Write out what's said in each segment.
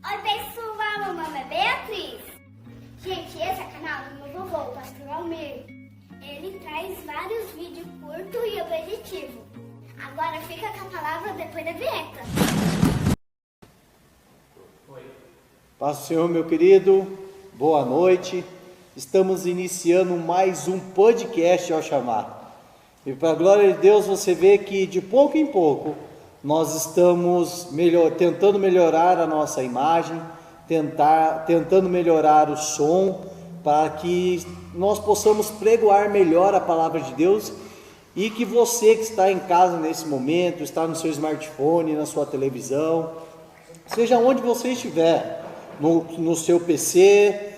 Oi pessoal, meu nome é Beatriz. Gente, esse é o canal do meu vovô, o pastor Almir. Ele traz vários vídeos curtos e objetivos. Agora fica com a palavra depois da vinheta. Paz do Senhor, meu querido, boa noite. Estamos iniciando mais um podcast ao chamar. E para a glória de Deus, você vê que de pouco em pouco nós estamos tentando melhorar a nossa imagem, tentando melhorar o som, para que nós possamos pregoar melhor a palavra de Deus e que você que está em casa nesse momento, está no seu smartphone, na sua televisão, seja onde você estiver, no seu PC,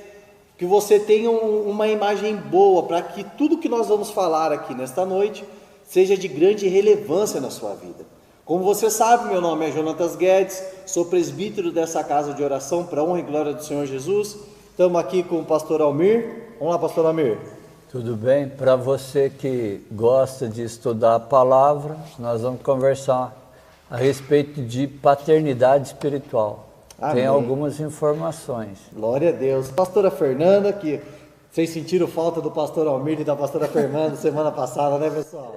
que você tenha uma imagem boa para que tudo que nós vamos falar aqui nesta noite seja de grande relevância na sua vida. Como você sabe, meu nome é Jonatas Guedes, sou presbítero dessa casa de oração para a honra e glória do Senhor Jesus. Estamos aqui com o pastor Almir. Vamos lá, pastor Almir. Tudo bem? Para você que gosta de estudar a palavra, nós vamos conversar a respeito de paternidade espiritual. Amém. Tem algumas informações. Glória a Deus. Pastora Fernanda, que vocês sentiram falta do pastor Almir e da pastora Fernanda semana passada, né, pessoal?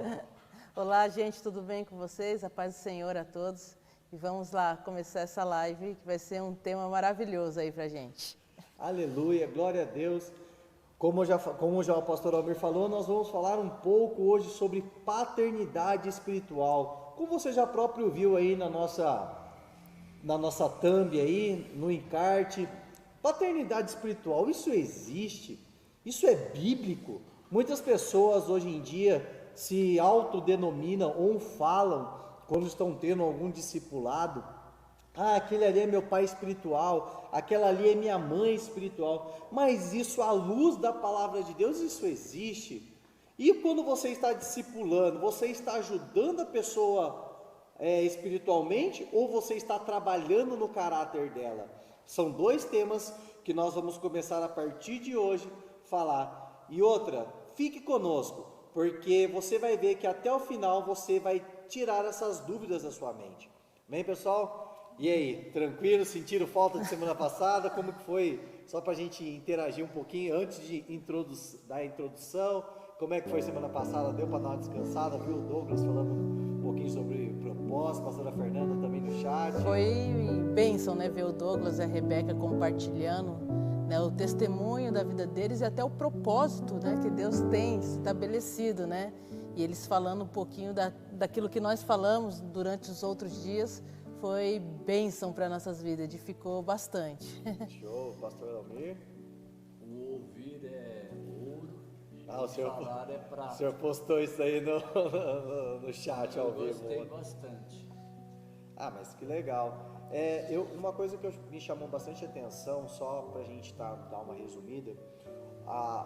Olá, gente, tudo bem com vocês? A paz do Senhor a todos. E vamos lá começar essa live, que vai ser um tema maravilhoso aí pra gente. Aleluia, glória a Deus. Como já o pastor Almir falou, nós vamos falar um pouco hoje sobre paternidade espiritual. Como você já próprio viu aí na nossa thumb aí, no encarte, paternidade espiritual, isso existe? Isso é bíblico? Muitas pessoas hoje em dia se autodenominam ou falam, quando estão tendo algum discipulado, aquele ali é meu pai espiritual, aquela ali é minha mãe espiritual, mas isso à luz da palavra de Deus, isso existe? E quando você está discipulando, você está ajudando a pessoa espiritualmente ou você está trabalhando no caráter dela? São dois temas que nós vamos começar a partir de hoje falar. E outra, fique conosco, porque você vai ver que até o final você vai tirar essas dúvidas da sua mente. Bem, pessoal? E aí, tranquilo? Sentiram falta de semana passada? Como que foi? Só para a gente interagir um pouquinho antes de da introdução. Como é que foi semana passada? Deu para dar uma descansada? Viu o Douglas falando um pouquinho sobre propósito, a pastora Fernanda também no chat. Foi bênção, né, ver o Douglas e a Rebeca compartilhando, né, o testemunho da vida deles e até o propósito, né, que Deus tem estabelecido, né? E eles falando um pouquinho daquilo que nós falamos durante os outros dias, foi bênção para nossas vidas, edificou bastante. Show, pastor Almir. O ouvir é ouro, o senhor, falar é prata. O senhor postou isso aí no chat ao vivo. Eu gostei bastante. Mas que legal. Uma coisa que me chamou bastante atenção, só para a gente dar uma resumida,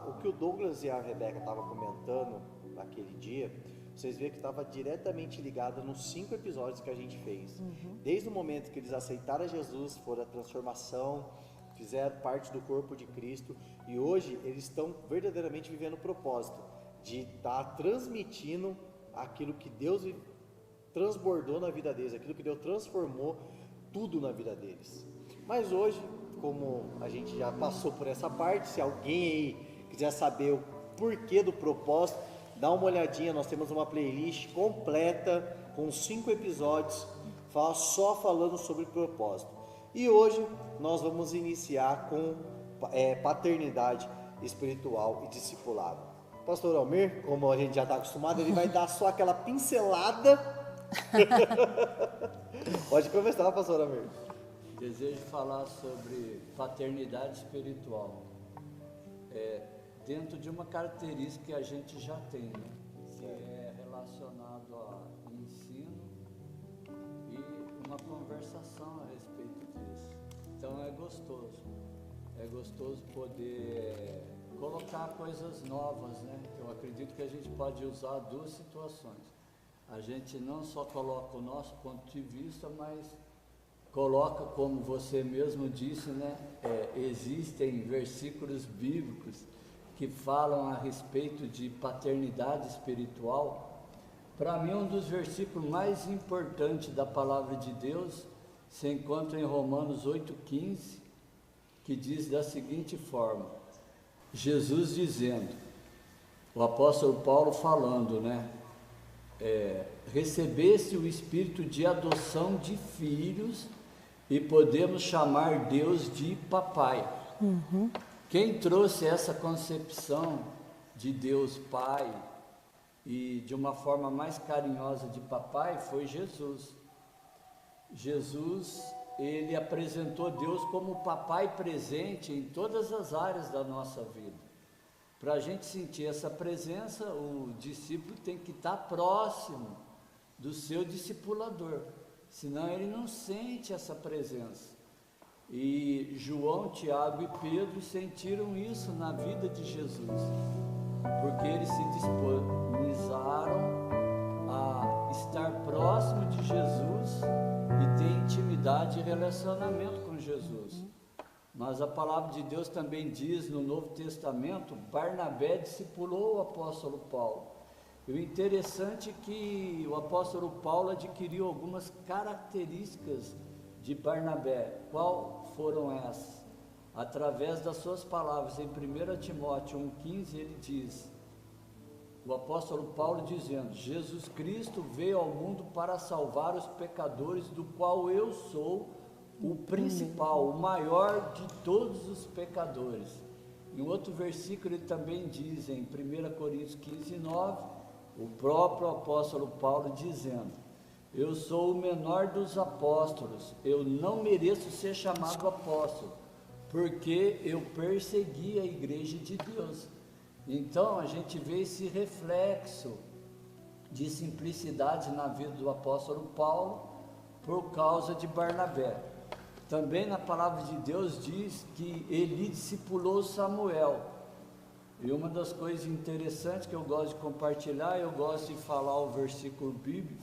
o que o Douglas e a Rebeca estavam comentando naquele dia, vocês viram que estava diretamente ligado nos 5 episódios que a gente fez. Desde o momento que eles aceitaram Jesus, foram a transformação, fizeram parte do corpo de Cristo, e hoje eles estão verdadeiramente vivendo o propósito de estar transmitindo aquilo que Deus transbordou na vida deles, aquilo que Deus transformou tudo na vida deles. Mas hoje, como a gente já passou por essa parte, se alguém aí quiser saber o porquê do propósito, dá uma olhadinha, nós temos uma playlist completa com 5 episódios só falando sobre propósito. E hoje nós vamos iniciar com paternidade espiritual e discipulado. Pastor Almir, como a gente já está acostumado, ele vai dar só aquela pincelada. Pode começar, pastor Almir. Desejo falar sobre paternidade espiritual. Dentro de uma característica que a gente já tem, né? Que é relacionado a ensino e uma conversação a respeito disso. Então é gostoso poder colocar coisas novas, né? Eu acredito que a gente pode usar duas situações. A gente não só coloca o nosso ponto de vista, mas coloca, como você mesmo disse, né? Existem versículos bíblicos que falam a respeito de paternidade espiritual. Para mim, um dos versículos mais importantes da palavra de Deus se encontra em Romanos 8,15, que diz da seguinte forma: Jesus dizendo, o apóstolo Paulo falando, né? Recebesse o espírito de adoção de filhos e podemos chamar Deus de papai. Quem trouxe essa concepção de Deus Pai e de uma forma mais carinhosa de papai foi Jesus. Jesus, ele apresentou Deus como papai presente em todas as áreas da nossa vida. Para a gente sentir essa presença, o discípulo tem que estar próximo do seu discipulador, senão ele não sente essa presença. E João, Tiago e Pedro sentiram isso na vida de Jesus, porque eles se disponibilizaram a estar próximo de Jesus e ter intimidade e relacionamento com Jesus. Mas a palavra de Deus também diz no Novo Testamento, Barnabé discipulou o apóstolo Paulo. E o interessante é que o apóstolo Paulo adquiriu algumas características de Barnabé. Qual foram essas? Através das suas palavras, em 1 Timóteo 1,15, ele diz, o apóstolo Paulo dizendo, Jesus Cristo veio ao mundo para salvar os pecadores, do qual eu sou o principal, o maior de todos os pecadores. Em outro versículo ele também diz, em 1 Coríntios 15:9, o próprio apóstolo Paulo dizendo, eu sou o menor dos apóstolos, eu não mereço ser chamado apóstolo, porque eu persegui a igreja de Deus. Então a gente vê esse reflexo de simplicidade na vida do apóstolo Paulo por causa de Barnabé. Também na palavra de Deus diz que Eli discipulou Samuel. E uma das coisas interessantes que eu gosto de compartilhar, eu gosto de falar o versículo bíblico,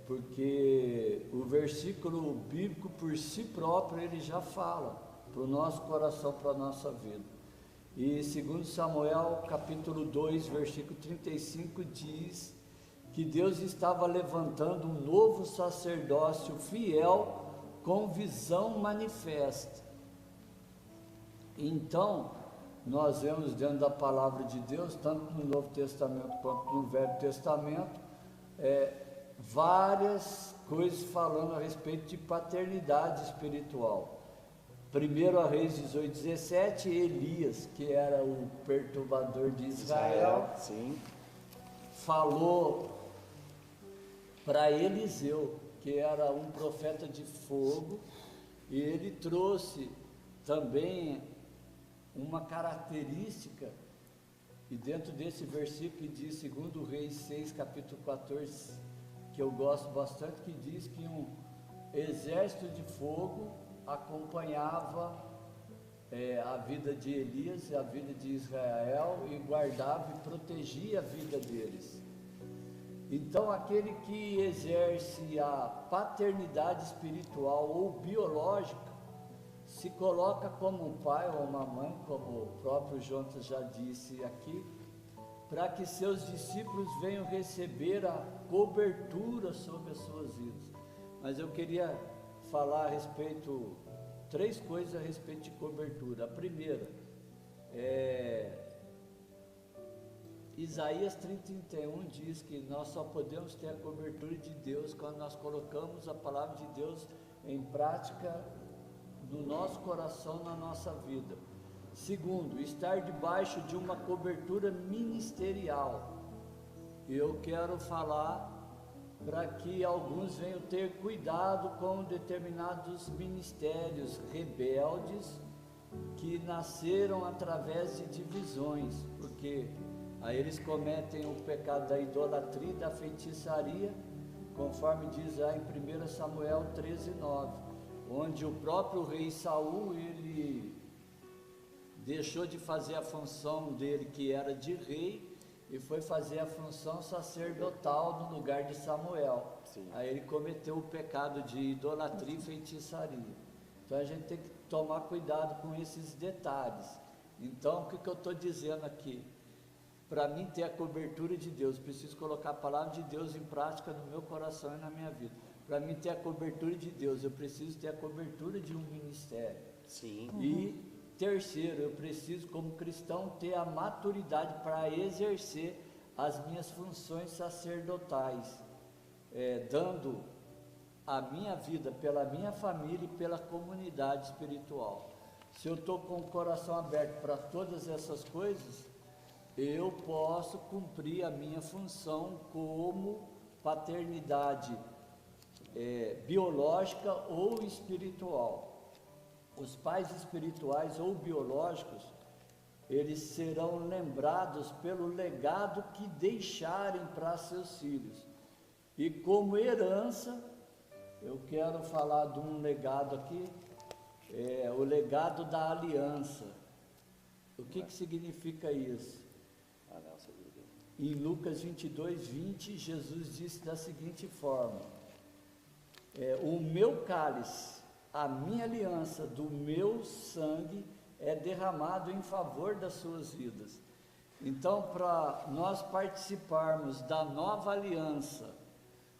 porque o versículo bíblico por si próprio ele já fala para o nosso coração, para a nossa vida. E 2 Samuel capítulo 2, versículo 35 diz que Deus estava levantando um novo sacerdócio fiel com visão manifesta. Então, nós vemos dentro da palavra de Deus, tanto no Novo Testamento quanto no Velho Testamento, várias coisas falando a respeito de paternidade espiritual. 1 Reis 18:17, Elias, que era o perturbador de Israel, sim, falou para Eliseu, que era um profeta de fogo, e ele trouxe também uma característica, e dentro desse versículo que diz, 2 Reis 6, capítulo 14, que eu gosto bastante, que diz que um exército de fogo acompanhava a vida de Elias e a vida de Israel e guardava e protegia a vida deles. Então aquele que exerce a paternidade espiritual ou biológica se coloca como um pai ou uma mãe, como o próprio Jonas já disse aqui, para que seus discípulos venham receber a cobertura sobre as suas vidas. Mas eu queria falar a respeito, 3 coisas a respeito de cobertura. A primeira Isaías 30:31 diz que nós só podemos ter a cobertura de Deus quando nós colocamos a palavra de Deus em prática no nosso coração, na nossa vida. Segundo, estar debaixo de uma cobertura ministerial. Eu quero falar para que alguns venham ter cuidado com determinados ministérios rebeldes que nasceram através de divisões, porque aí eles cometem o pecado da idolatria e da feitiçaria, conforme diz lá em 1 Samuel 13:9, onde o próprio rei Saul, ele deixou de fazer a função dele, que era de rei, e foi fazer a função sacerdotal no lugar de Samuel. Sim. Aí ele cometeu o pecado de idolatria e feitiçaria. Então a gente tem que tomar cuidado com esses detalhes. Então o que eu estou dizendo aqui? Para mim ter a cobertura de Deus, preciso colocar a palavra de Deus em prática no meu coração e na minha vida. para mim ter a cobertura de Deus, eu preciso ter a cobertura de um ministério. Sim. E terceiro, eu preciso, como cristão, ter a maturidade para exercer as minhas funções sacerdotais, dando a minha vida pela minha família e pela comunidade espiritual. Se eu estou com o coração aberto para todas essas coisas, eu posso cumprir a minha função como paternidade biológica ou espiritual. Os pais espirituais ou biológicos, eles serão lembrados pelo legado que deixarem para seus filhos. E como herança, eu quero falar de um legado aqui, o legado da aliança. O que significa isso? Em Lucas 22, 20, Jesus disse da seguinte forma: o meu cálice, a minha aliança do meu sangue é derramado em favor das suas vidas. Então, para nós participarmos da nova aliança,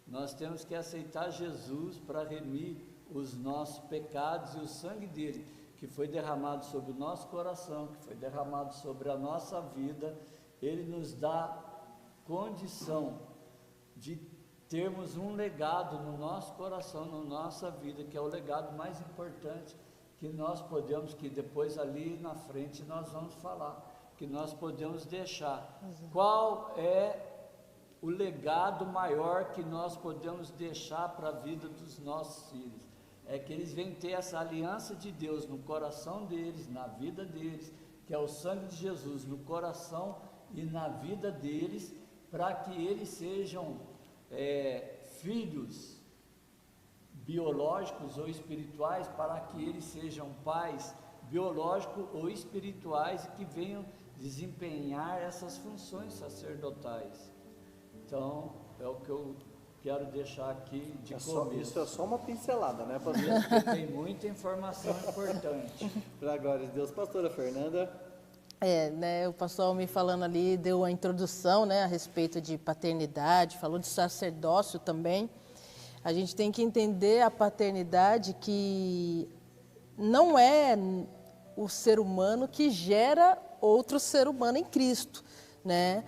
nós temos que aceitar Jesus para remir os nossos pecados, e o sangue dele, que foi derramado sobre o nosso coração, que foi derramado sobre a nossa vida, ele nos dá condição de termos um legado no nosso coração, na nossa vida, que é o legado mais importante que nós podemos, que depois ali na frente nós vamos falar, que nós podemos deixar. Qual é o legado maior que nós podemos deixar para a vida dos nossos filhos? É que eles venham ter essa aliança de Deus no coração deles, na vida deles, que é o sangue de Jesus no coração e na vida deles, para que eles sejam filhos biológicos ou espirituais, para que eles sejam pais biológicos ou espirituais e que venham desempenhar essas funções sacerdotais. Então, é o que eu quero deixar aqui de começo. Isso é só uma pincelada, né, pastor? Porque tem muita informação importante. Para a glória de Deus. Pastora Fernanda. O pastor me falando ali, deu a introdução, né, a respeito de paternidade, falou de sacerdócio também. A gente tem que entender a paternidade, que não é o ser humano que gera outro ser humano em Cristo, né?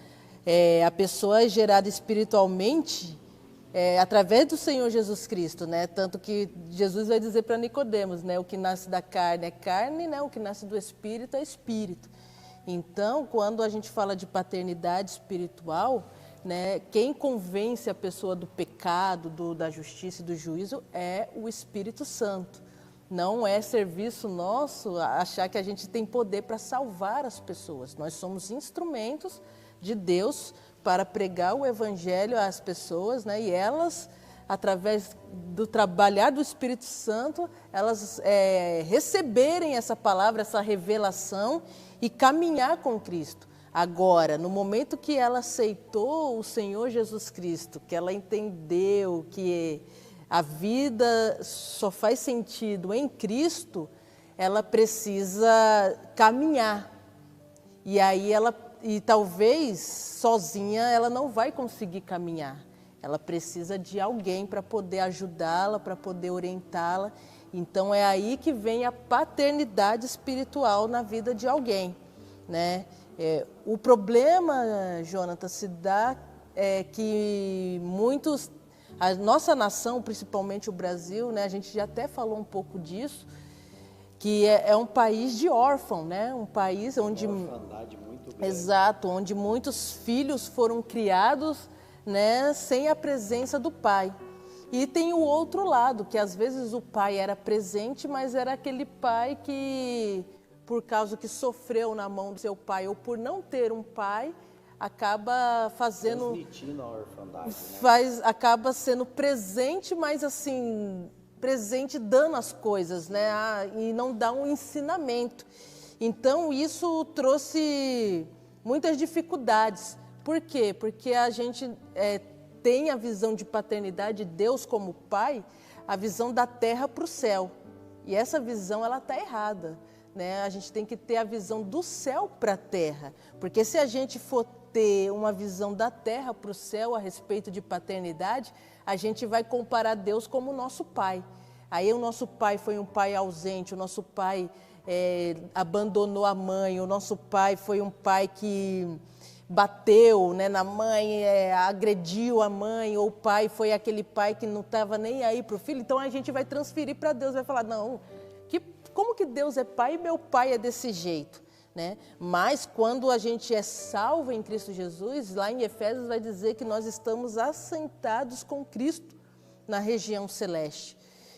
A pessoa é gerada espiritualmente através do Senhor Jesus Cristo, né? Tanto que Jesus vai dizer para Nicodemos, né? O que nasce da carne é carne, né? O que nasce do espírito é espírito. Então, quando a gente fala de paternidade espiritual, né, quem convence a pessoa do pecado, da justiça e do juízo é o Espírito Santo. Não é serviço nosso achar que a gente tem poder para salvar as pessoas. Nós somos instrumentos de Deus para pregar o Evangelho às pessoas, né, e elas, através do trabalhar do Espírito Santo, elas receberem essa palavra, essa revelação e caminhar com Cristo. Agora, no momento que ela aceitou o Senhor Jesus Cristo, que ela entendeu que a vida só faz sentido em Cristo, ela precisa caminhar. E aí talvez sozinha ela não vai conseguir caminhar. Ela precisa de alguém para poder ajudá-la, para poder orientá-la. Então é aí que vem a paternidade espiritual na vida de alguém, né? O problema, Jonathan, se dá que a nossa nação, principalmente o Brasil, né, a gente já até falou um pouco disso, que é um país de órfão, né? Um país onde... Orfandade muito grande. Exato, onde muitos filhos foram criados, né, sem a presença do pai. E tem o outro lado, que às vezes o pai era presente, mas era aquele pai que, por causa que sofreu na mão do seu pai, ou por não ter um pai, acaba fazendo... Transmitindo a orfandade, né? Acaba sendo presente, mas assim, presente dando as coisas, né? E não dá um ensinamento. Então, isso trouxe muitas dificuldades. Por quê? Porque a gente tem a visão de paternidade de Deus como pai, a visão da terra para o céu. E essa visão, ela está errada, né? A gente tem que ter a visão do céu para a terra. Porque se a gente for ter uma visão da terra para o céu a respeito de paternidade, a gente vai comparar Deus como o nosso pai. Aí o nosso pai foi um pai ausente, o nosso pai abandonou a mãe, o nosso pai foi um pai que bateu, né, na mãe, agrediu a mãe, ou o pai foi aquele pai que não estava nem aí para o filho. Então a gente vai transferir para Deus, vai falar, não, como que Deus é pai e meu pai é desse jeito? Né? Mas quando a gente é salvo em Cristo Jesus, lá em Efésios vai dizer que nós estamos assentados com Cristo na região celeste.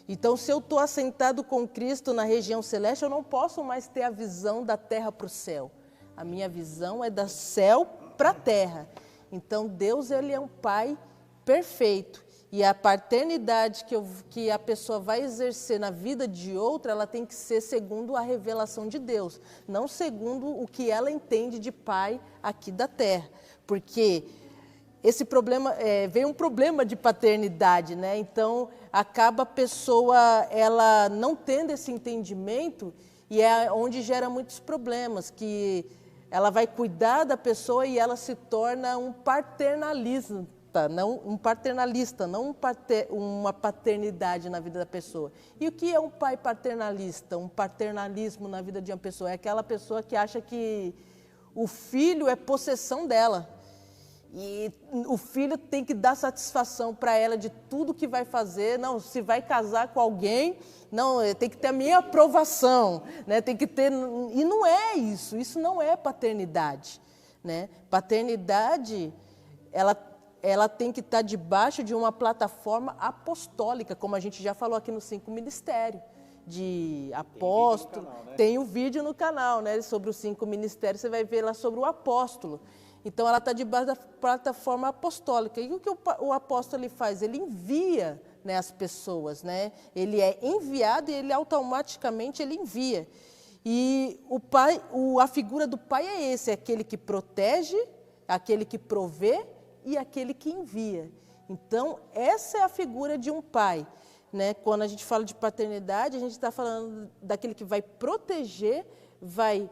Então, se eu estou assentado com Cristo na região celeste, eu não posso mais ter a visão da terra para o céu. A minha visão é do céu para a terra. Então, Deus, ele é um pai perfeito. E a paternidade que a pessoa vai exercer na vida de outra, ela tem que ser segundo a revelação de Deus, não segundo o que ela entende de pai aqui da terra. Porque esse problema, veio um problema de paternidade, né? Então, acaba a pessoa ela não tendo esse entendimento e é onde gera muitos problemas, que ela vai cuidar da pessoa e ela se torna um paternalista, não uma paternidade na vida da pessoa. E o que é um pai paternalista, um paternalismo na vida de uma pessoa? É aquela pessoa que acha que o filho é possessão dela. E o filho tem que dar satisfação para ela de tudo que vai fazer. Não, se vai casar com alguém, não, tem que ter a minha aprovação, né? Tem que ter, e não é isso não é paternidade, né? Paternidade, ela tem que estar debaixo de uma plataforma apostólica, como a gente já falou aqui no 5 Ministérios, de apóstolo. Tem um vídeo no canal, né, sobre os 5 ministérios, você vai ver lá sobre o apóstolo. Então, ela está debaixo da plataforma apostólica. E o que o apóstolo ele faz? Ele envia, né, as pessoas, né? Ele é enviado e ele automaticamente ele envia. E o pai, a figura do pai é esse, é aquele que protege, aquele que provê e aquele que envia. Então, essa é a figura de um pai, né? Quando a gente fala de paternidade, a gente está falando daquele que vai proteger, vai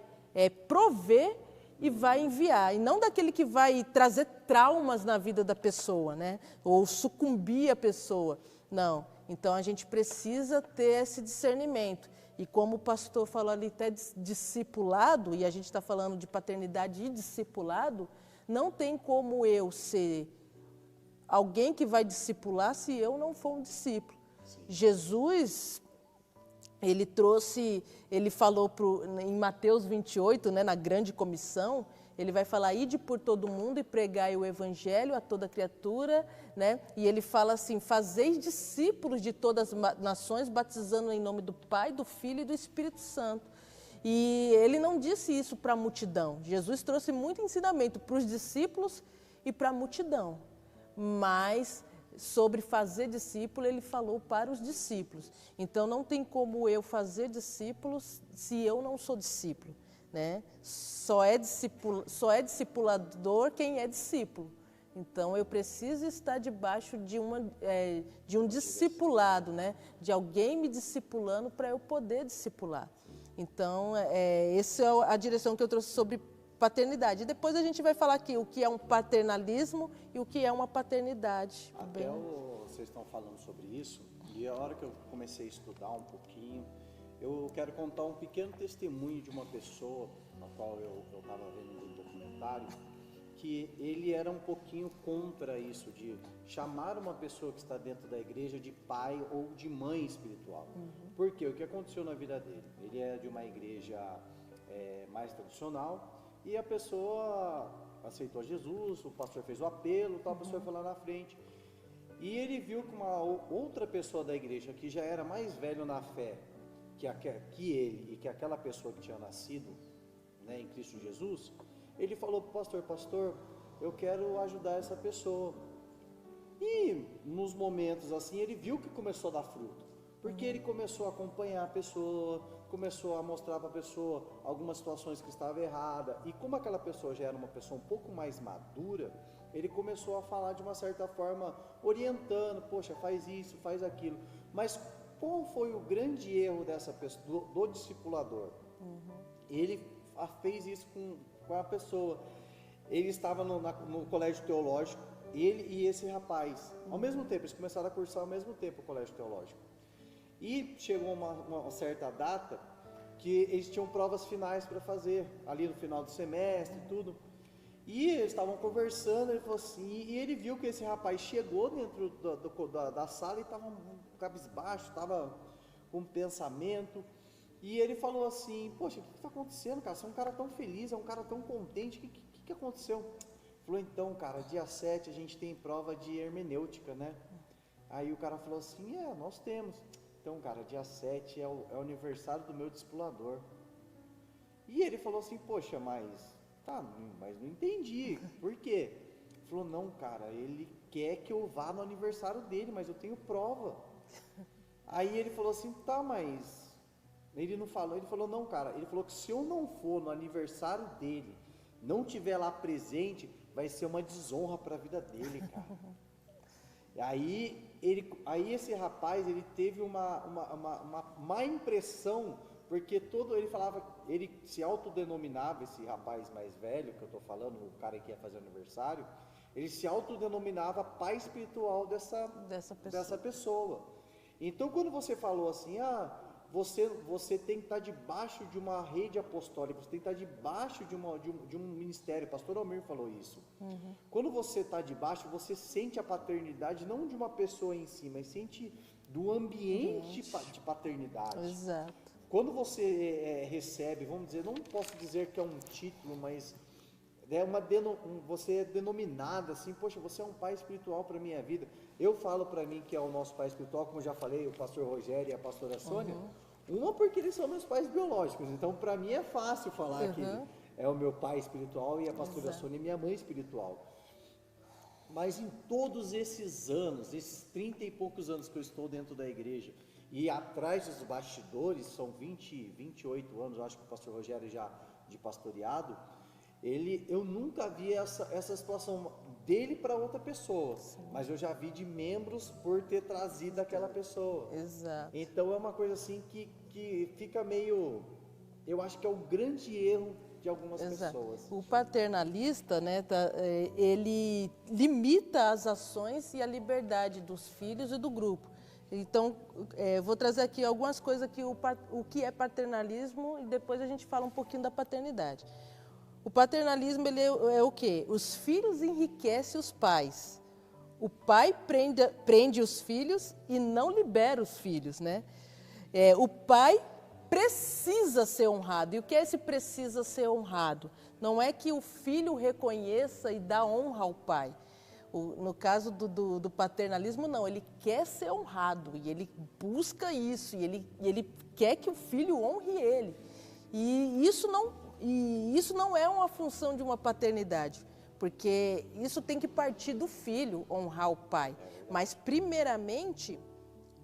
prover e vai enviar, e não daquele que vai trazer traumas na vida da pessoa, né? Ou sucumbir a pessoa. Não. Então, a gente precisa ter esse discernimento. E como o pastor falou ali, até discipulado, e a gente está falando de paternidade e discipulado, não tem como eu ser alguém que vai discipular se eu não for um discípulo. Sim. Jesus, ele falou em Mateus 28, né, na grande comissão, ele vai falar, ide por todo mundo e pregai o evangelho a toda criatura, né? E ele fala assim, fazeis discípulos de todas as nações, batizando em nome do Pai, do Filho e do Espírito Santo. E ele não disse isso para a multidão. Jesus trouxe muito ensinamento para os discípulos e para a multidão. Mas sobre fazer discípulo, ele falou para os discípulos. Então, não tem como eu fazer discípulos se eu não sou discípulo, né? Só é discipulador quem é discípulo. Então, eu preciso estar debaixo de um discipulado, né? De alguém me discipulando para eu poder discipular. Então, essa é a direção que eu trouxe sobre paternidade. E depois a gente vai falar aqui o que é um paternalismo e o que é uma paternidade. Até vocês estão falando sobre isso, e a hora que eu comecei a estudar um pouquinho, eu quero contar um pequeno testemunho de uma pessoa, na qual eu estava vendo um documentário, que ele era um pouquinho contra isso, de chamar uma pessoa que está dentro da igreja de pai ou de mãe espiritual. Por quê? O que aconteceu na vida dele? Ele é de uma igreja mais tradicional, e a pessoa aceitou Jesus, o pastor fez o apelo, a pessoa foi lá na frente. E ele viu que uma outra pessoa da igreja, que já era mais velho na fé que ele, e que aquela pessoa que tinha nascido, né, em Cristo Jesus, ele falou para o pastor, eu quero ajudar essa pessoa. E nos momentos assim, ele viu que começou a dar fruto. Porque ele começou a acompanhar a pessoa, começou a mostrar para a pessoa algumas situações que estavam erradas. E como aquela pessoa já era uma pessoa um pouco mais madura, ele começou a falar de uma certa forma, orientando, poxa, faz isso, faz aquilo. Mas qual foi o grande erro dessa pessoa, do discipulador? Ele fez isso com a pessoa. Ele estava no colégio teológico, ele e esse rapaz, ao mesmo tempo, eles começaram a cursar ao mesmo tempo o colégio teológico. E chegou uma certa data que eles tinham provas finais para fazer, ali no final do semestre e tudo. E eles estavam conversando, ele falou assim, e ele viu que esse rapaz chegou dentro da sala e estava cabisbaixo, estava com um pensamento. E ele falou assim, poxa, o que está acontecendo, cara? Você é um cara tão feliz, é um cara tão contente, o que aconteceu? Falou, então, cara, dia 7 a gente tem prova de hermenêutica, né? Aí o cara falou assim, nós temos. Então, cara, dia 7 é o aniversário do meu discipulador. E ele falou assim, poxa, mas não entendi, por quê? Ele falou, não, cara, ele quer que eu vá no aniversário dele, mas eu tenho prova. Aí ele falou assim, mas... Ele não falou, ele falou, não, cara, ele falou que se eu não for no aniversário dele, não tiver lá presente, vai ser uma desonra para a vida dele, cara. Aí esse rapaz, ele teve uma má impressão, porque ele falava, ele se autodenominava, esse rapaz mais velho que eu estou falando, o cara que ia fazer aniversário, ele se autodenominava pai espiritual dessa pessoa. Então quando você falou assim, você tem que estar debaixo de uma rede apostólica, você tem que estar debaixo de um ministério, o pastor Almir falou isso. Quando você está debaixo, você sente a paternidade não de uma pessoa em si, mas sente do ambiente de paternidade. Exato. Quando você recebe, vamos dizer, não posso dizer que é um título, mas você é denominado assim, poxa, você é um pai espiritual para a minha vida. Eu falo para mim que é o nosso pai espiritual, como já falei, o pastor Rogério e a pastora Sônia, uma porque eles são meus pais biológicos, então para mim é fácil falar que é o meu pai espiritual e a pastora Sônia é minha mãe espiritual. Mas em todos esses anos, esses 30 e poucos anos que eu estou dentro da igreja, e atrás dos bastidores, são 28 anos, eu acho que o pastor Rogério já de pastoreado, eu nunca vi essa situação dele para outra pessoa, mas eu já vi de membros por ter trazido aquela pessoa. Exato. Então é uma coisa assim que fica meio, eu acho que é um grande erro de algumas pessoas. O paternalista, né, ele limita as ações e a liberdade dos filhos e do grupo. Então, vou trazer aqui algumas coisas aqui, o que é paternalismo, e depois a gente fala um pouquinho da paternidade. O paternalismo, ele é o quê? Os filhos enriquecem os pais. O pai prende os filhos e não libera os filhos, né? O pai precisa ser honrado. E o que é esse precisa ser honrado? Não é que o filho reconheça e dá honra ao pai. No caso do paternalismo, não. Ele quer ser honrado e ele busca isso. E ele quer que o filho honre ele. E isso não é uma função de uma paternidade, porque isso tem que partir do filho, honrar o pai. Mas, primeiramente,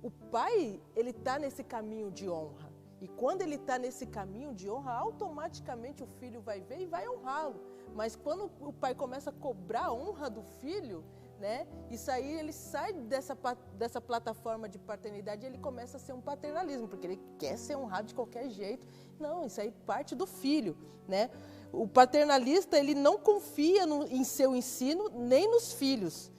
o pai, ele está nesse caminho de honra. E quando ele está nesse caminho de honra, automaticamente o filho vai ver e vai honrá-lo. Mas quando o pai começa a cobrar a honra do filho, né, isso aí ele sai dessa plataforma de paternidade e ele começa a ser um paternalismo, porque ele quer ser honrado de qualquer jeito. Não, isso aí parte do filho, né? O paternalista, ele não confia em seu ensino nem nos filhos,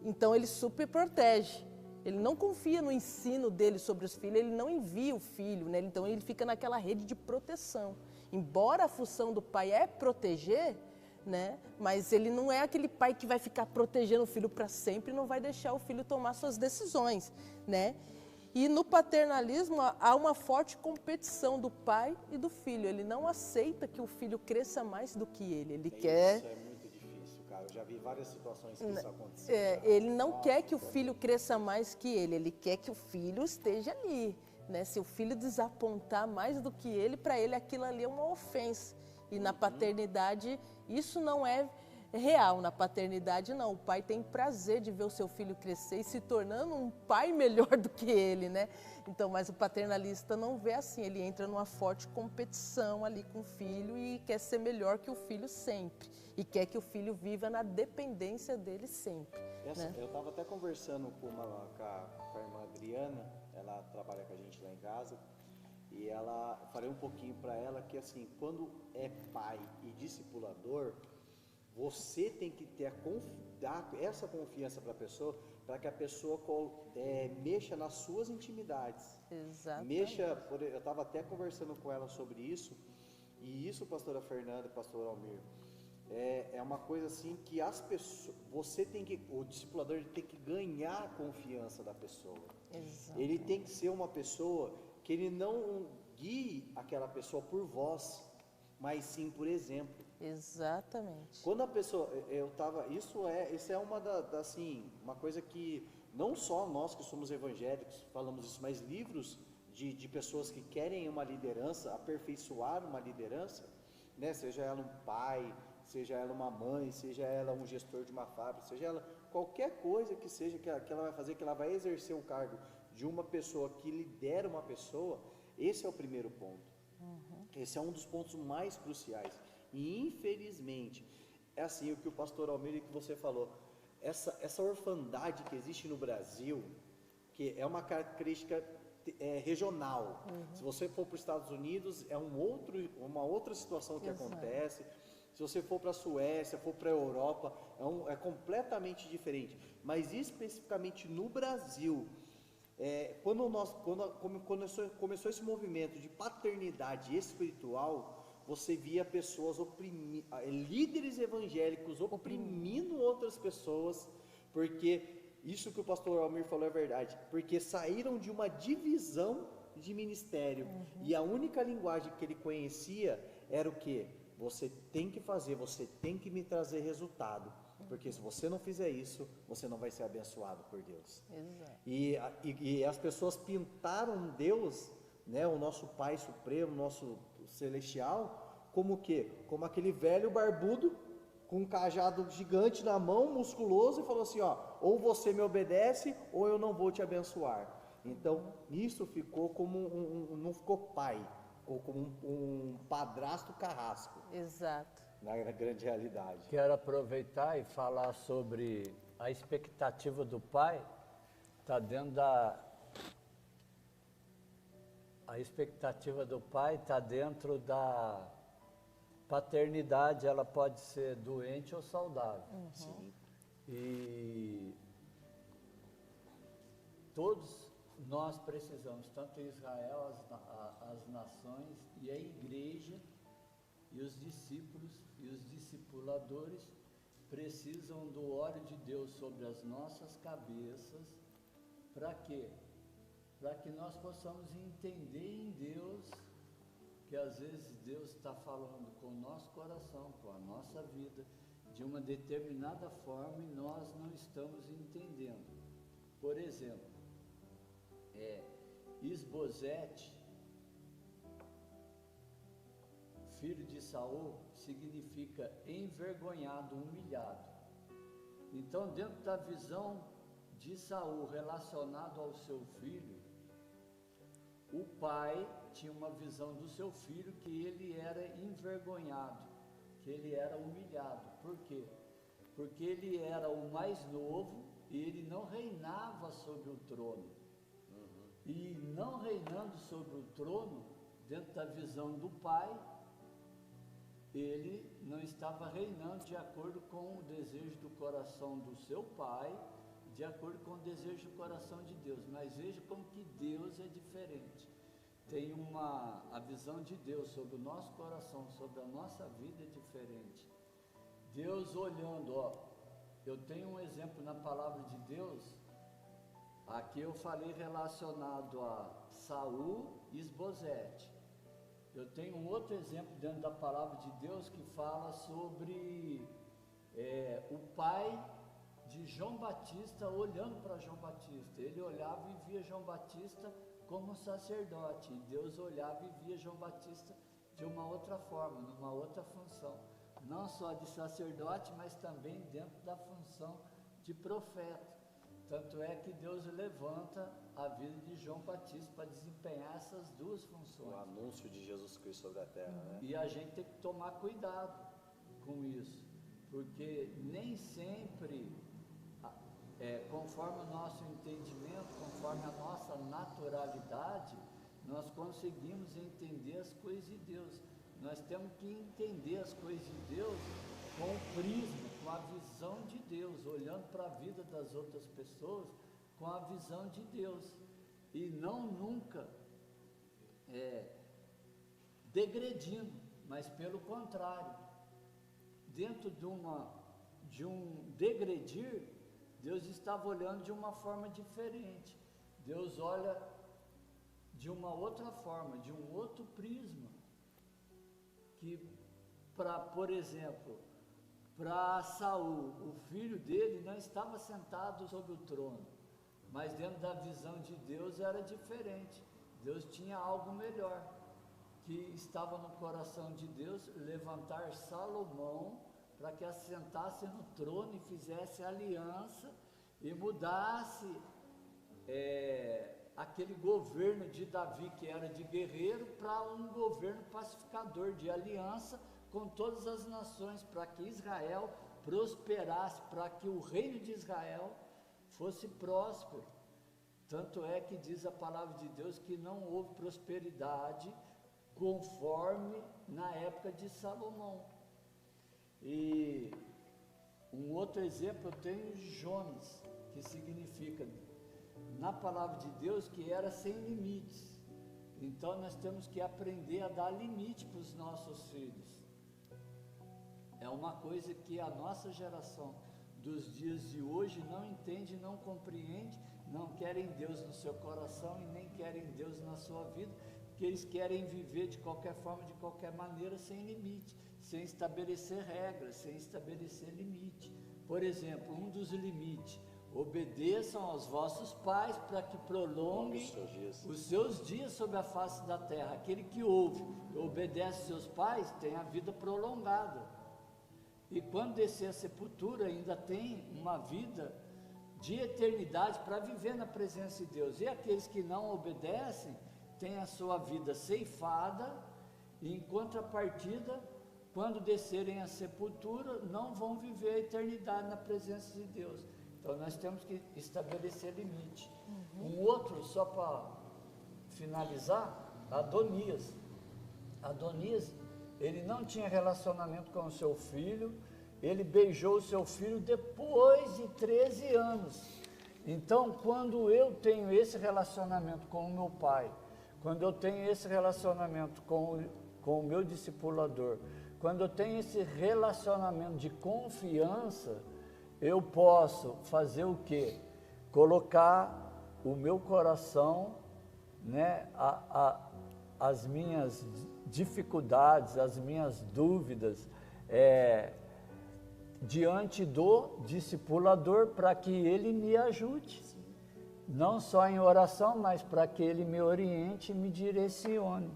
então ele superprotege. Ele não confia no ensino dele sobre os filhos, ele não envia o filho, né? Então ele fica naquela rede de proteção. Embora a função do pai é proteger, né? Mas ele não é aquele pai que vai ficar protegendo o filho para sempre e não vai deixar o filho tomar suas decisões, né? E no paternalismo há uma forte competição do pai e do filho. Ele não aceita que o filho cresça mais do que ele. Ele quer... Isso é muito difícil, cara. Eu já vi várias situações que isso aconteceu. Ele não quer que o filho cresça mais que ele. Ele quer que o filho esteja ali, né? Se o filho desapontar mais do que ele, para ele aquilo ali é uma ofensa. E na paternidade, isso não é real. Na paternidade, não. O pai tem prazer de ver o seu filho crescer e se tornando um pai melhor do que ele, né? Então, mas o paternalista não vê assim. Ele entra numa forte competição ali com o filho e quer ser melhor que o filho sempre. E quer que o filho viva na dependência dele sempre. Né? Eu estava até conversando com a irmã Adriana, ela trabalha com a gente lá em casa. E falei um pouquinho para ela que assim, quando é pai e discipulador, você tem que ter dar essa confiança para a pessoa, para que a pessoa mexa nas suas intimidades. Exatamente. Eu estava até conversando com ela sobre isso, e isso, pastora Fernanda e pastor Almir, é uma coisa assim que as pessoas, o discipulador ele tem que ganhar a confiança da pessoa. Exatamente. Ele tem que ser uma pessoa que ele não guie aquela pessoa por voz, mas sim por exemplo. Exatamente. Quando a pessoa, isso é uma coisa que não só nós que somos evangélicos falamos isso, mas livros de pessoas que querem uma liderança, aperfeiçoar uma liderança, né? Seja ela um pai, seja ela uma mãe, seja ela um gestor de uma fábrica, seja ela qualquer coisa que seja que ela vai fazer, que ela vai exercer o cargo de uma pessoa que lidera uma pessoa, esse é o primeiro ponto. Esse é um dos pontos mais cruciais. E infelizmente, é assim o que o pastor Almir que você falou, essa orfandade que existe no Brasil, que é uma característica regional. Se você for para os Estados Unidos, é uma outra situação que Exato. acontece. Se você for para a Suécia, for para a Europa, é completamente diferente. Mas especificamente no Brasil, quando começou esse movimento de paternidade espiritual, você via pessoas líderes evangélicos oprimindo outras pessoas, porque isso que o pastor Almir falou é verdade, porque saíram de uma divisão de ministério, e a única linguagem que ele conhecia era o quê? Você tem que fazer, você tem que me trazer resultado, porque se você não fizer isso, você não vai ser abençoado por Deus. Exato. E as pessoas pintaram Deus, né, o nosso Pai Supremo, nosso Celestial, como o quê? Como aquele velho barbudo, com um cajado gigante na mão, musculoso, e falou assim, ó, ou você me obedece, ou eu não vou te abençoar. Então, isso ficou como não ficou pai, ficou como um padrasto carrasco. Exato. Na grande realidade. Quero aproveitar e falar sobre a expectativa do pai, está dentro a expectativa do pai está dentro da paternidade, ela pode ser doente ou saudável. Sim. E todos nós precisamos, tanto Israel, as nações e a igreja, e os discípulos e os discipuladores precisam do óleo de Deus sobre as nossas cabeças. Para quê? Para que nós possamos entender em Deus que às vezes Deus está falando com o nosso coração, com a nossa vida, de uma determinada forma e nós não estamos entendendo. Por exemplo, Isbosete, filho de Saul, significa envergonhado, humilhado. Então, dentro da visão de Saul relacionado ao seu filho, o pai tinha uma visão do seu filho que ele era envergonhado, que ele era humilhado. Por quê? Porque ele era o mais novo e ele não reinava sobre o trono. E não reinando sobre o trono, dentro da visão do pai, ele não estava reinando de acordo com o desejo do coração do seu pai, de acordo com o desejo do coração de Deus. Mas veja como que Deus é diferente. Tem a visão de Deus sobre o nosso coração, sobre a nossa vida é diferente. Deus olhando, eu tenho um exemplo na palavra de Deus, aqui eu falei relacionado a Saul e Isbosete. Eu tenho um outro exemplo dentro da palavra de Deus que fala sobre o pai de João Batista olhando para João Batista. Ele olhava e via João Batista como sacerdote, e Deus olhava e via João Batista de uma outra forma, numa outra função, não só de sacerdote, mas também dentro da função de profeta. Tanto é que Deus levanta a vida de João Batista para desempenhar essas duas funções. O anúncio de Jesus Cristo sobre a terra, né? E a gente tem que tomar cuidado com isso, porque nem sempre, conforme o nosso entendimento, conforme a nossa naturalidade, nós conseguimos entender as coisas de Deus. Nós temos que entender as coisas de Deus com o prisma, com a visão de Deus, olhando para a vida das outras pessoas com a visão de Deus, e não nunca degredindo, mas pelo contrário, dentro de um degredir, Deus estava olhando de uma forma diferente. Deus olha de uma outra forma, de um outro prisma, que por exemplo, para Saul, o filho dele não estava sentado sobre o trono, mas dentro da visão de Deus era diferente. Deus tinha algo melhor, que estava no coração de Deus, levantar Salomão para que assentasse no trono e fizesse aliança e mudasse aquele governo de Davi, que era de guerreiro, para um governo pacificador, de aliança com todas as nações, para que Israel prosperasse, para que o reino de Israel fosse próspero. Tanto é que diz a palavra de Deus que não houve prosperidade conforme na época de Salomão. E um outro exemplo eu tenho Jonas, que significa, na palavra de Deus, que era sem limites. Então nós temos que aprender a dar limite para os nossos filhos. É uma coisa que a nossa geração dos dias de hoje não entende, não compreende, não querem Deus no seu coração e nem querem Deus na sua vida, porque eles querem viver de qualquer forma, de qualquer maneira, sem limite, sem estabelecer regras, sem estabelecer limite. Por exemplo, um dos limites: obedeçam aos vossos pais para que prolonguem os seus dias sobre a face da terra. Aquele que ouve e obedece seus pais tem a vida prolongada. E quando descer a sepultura, ainda tem uma vida de eternidade para viver na presença de Deus. E aqueles que não obedecem têm a sua vida ceifada, e em contrapartida, quando descerem a sepultura, não vão viver a eternidade na presença de Deus. Então nós temos que estabelecer limite. Um outro, só para finalizar, Adonias. Adonias, ele não tinha relacionamento com o seu filho, ele beijou o seu filho depois de 13 anos. Então, quando eu tenho esse relacionamento com o meu pai, quando eu tenho esse relacionamento com o meu discipulador, quando eu tenho esse relacionamento de confiança, eu posso fazer o quê? Colocar o meu coração, né, as minhas dificuldades, as minhas dúvidas, diante do discipulador, para que ele me ajude. Não só em oração, mas para que ele me oriente e me direcione.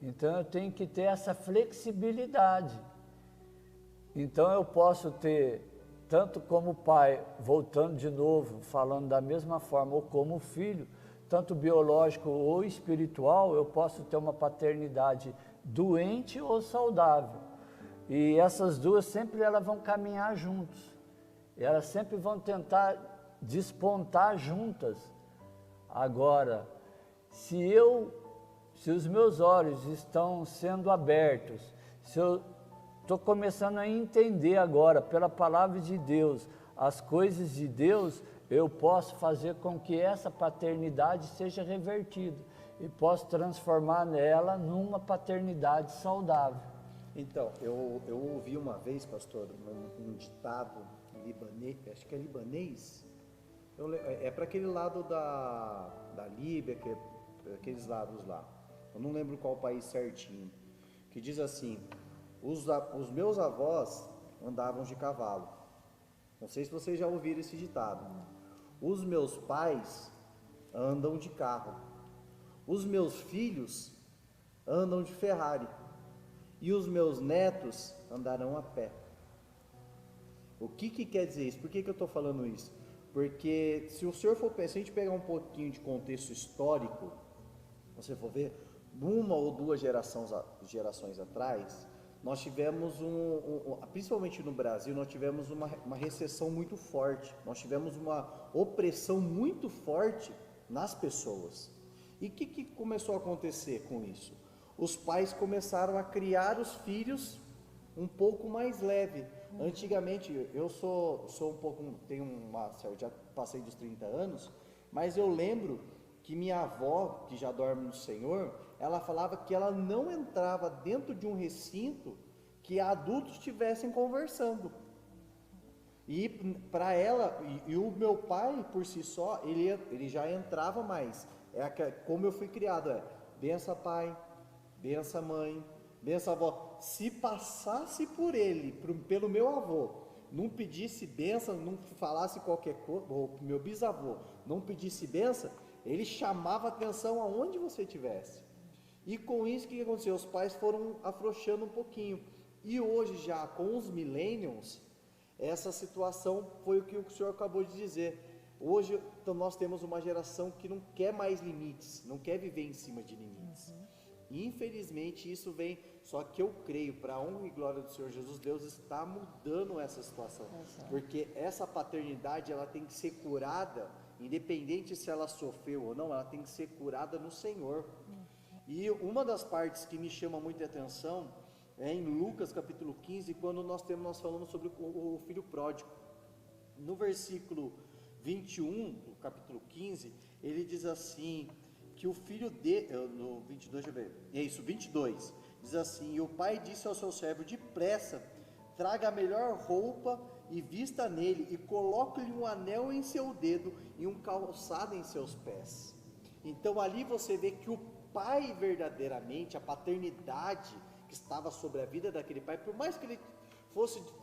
Então eu tenho que ter essa flexibilidade. Então eu posso ter, tanto como pai, voltando de novo, falando da mesma forma, ou como filho, tanto biológico ou espiritual, eu posso ter uma paternidade doente ou saudável. E essas duas sempre elas vão caminhar juntos. Elas sempre vão tentar despontar juntas. Agora, se os meus olhos estão sendo abertos, se eu estou começando a entender agora, pela palavra de Deus, as coisas de Deus, eu posso fazer com que essa paternidade seja revertida e posso transformar nela numa paternidade saudável. Então, eu ouvi uma vez, pastor, um ditado libanês, acho que é libanês, é para aquele lado da Líbia, aqueles lados lá, eu não lembro qual país certinho, que diz assim: os meus avós andavam de cavalo. Não sei se vocês já ouviram esse ditado. Os meus pais andam de carro. Os meus filhos andam de Ferrari. E os meus netos andarão a pé. O que quer dizer isso? Por que eu estou falando isso? Porque se o senhor for pensar, se a gente pegar um pouquinho de contexto histórico, você for ver, uma ou duas gerações atrás, nós tivemos principalmente no Brasil, nós tivemos uma recessão muito forte, nós tivemos uma opressão muito forte nas pessoas. E o que começou a acontecer com isso? Os pais começaram a criar os filhos um pouco mais leve. Antigamente, eu sou um pouco, já passei dos 30 anos, mas eu lembro que minha avó, que já dorme no Senhor, ela falava que ela não entrava dentro de um recinto que adultos estivessem conversando. E para ela, e o meu pai por si só, ele já entrava mais. Como eu fui criado, benção pai, benção mãe, benção avó. Se passasse por ele, pelo meu avô, não pedisse benção, não falasse qualquer coisa, ou meu bisavô não pedisse benção, ele chamava atenção aonde você estivesse. E com isso, o que aconteceu? Os pais foram afrouxando um pouquinho. E hoje já, com os millennials, essa situação foi o que o senhor acabou de dizer. Hoje então, nós temos uma geração que não quer mais limites, não quer viver em cima de limites. E infelizmente isso vem, só que eu creio, para a honra e glória do Senhor Jesus, Deus está mudando essa situação. Porque essa paternidade, ela tem que ser curada, independente se ela sofreu ou não, ela tem que ser curada no Senhor. E uma das partes que me chama muita atenção é em Lucas capítulo 15, quando nós falamos sobre o filho pródigo. No versículo 21 do capítulo 15, ele diz assim, que o filho no 22, deixa eu ver, 22, diz assim, e o pai disse ao seu servo, depressa, traga a melhor roupa e vista nele, e coloque-lhe um anel em seu dedo e um calçado em seus pés. Então ali você vê que o pai verdadeiramente, a paternidade que estava sobre a vida daquele pai, por mais que ele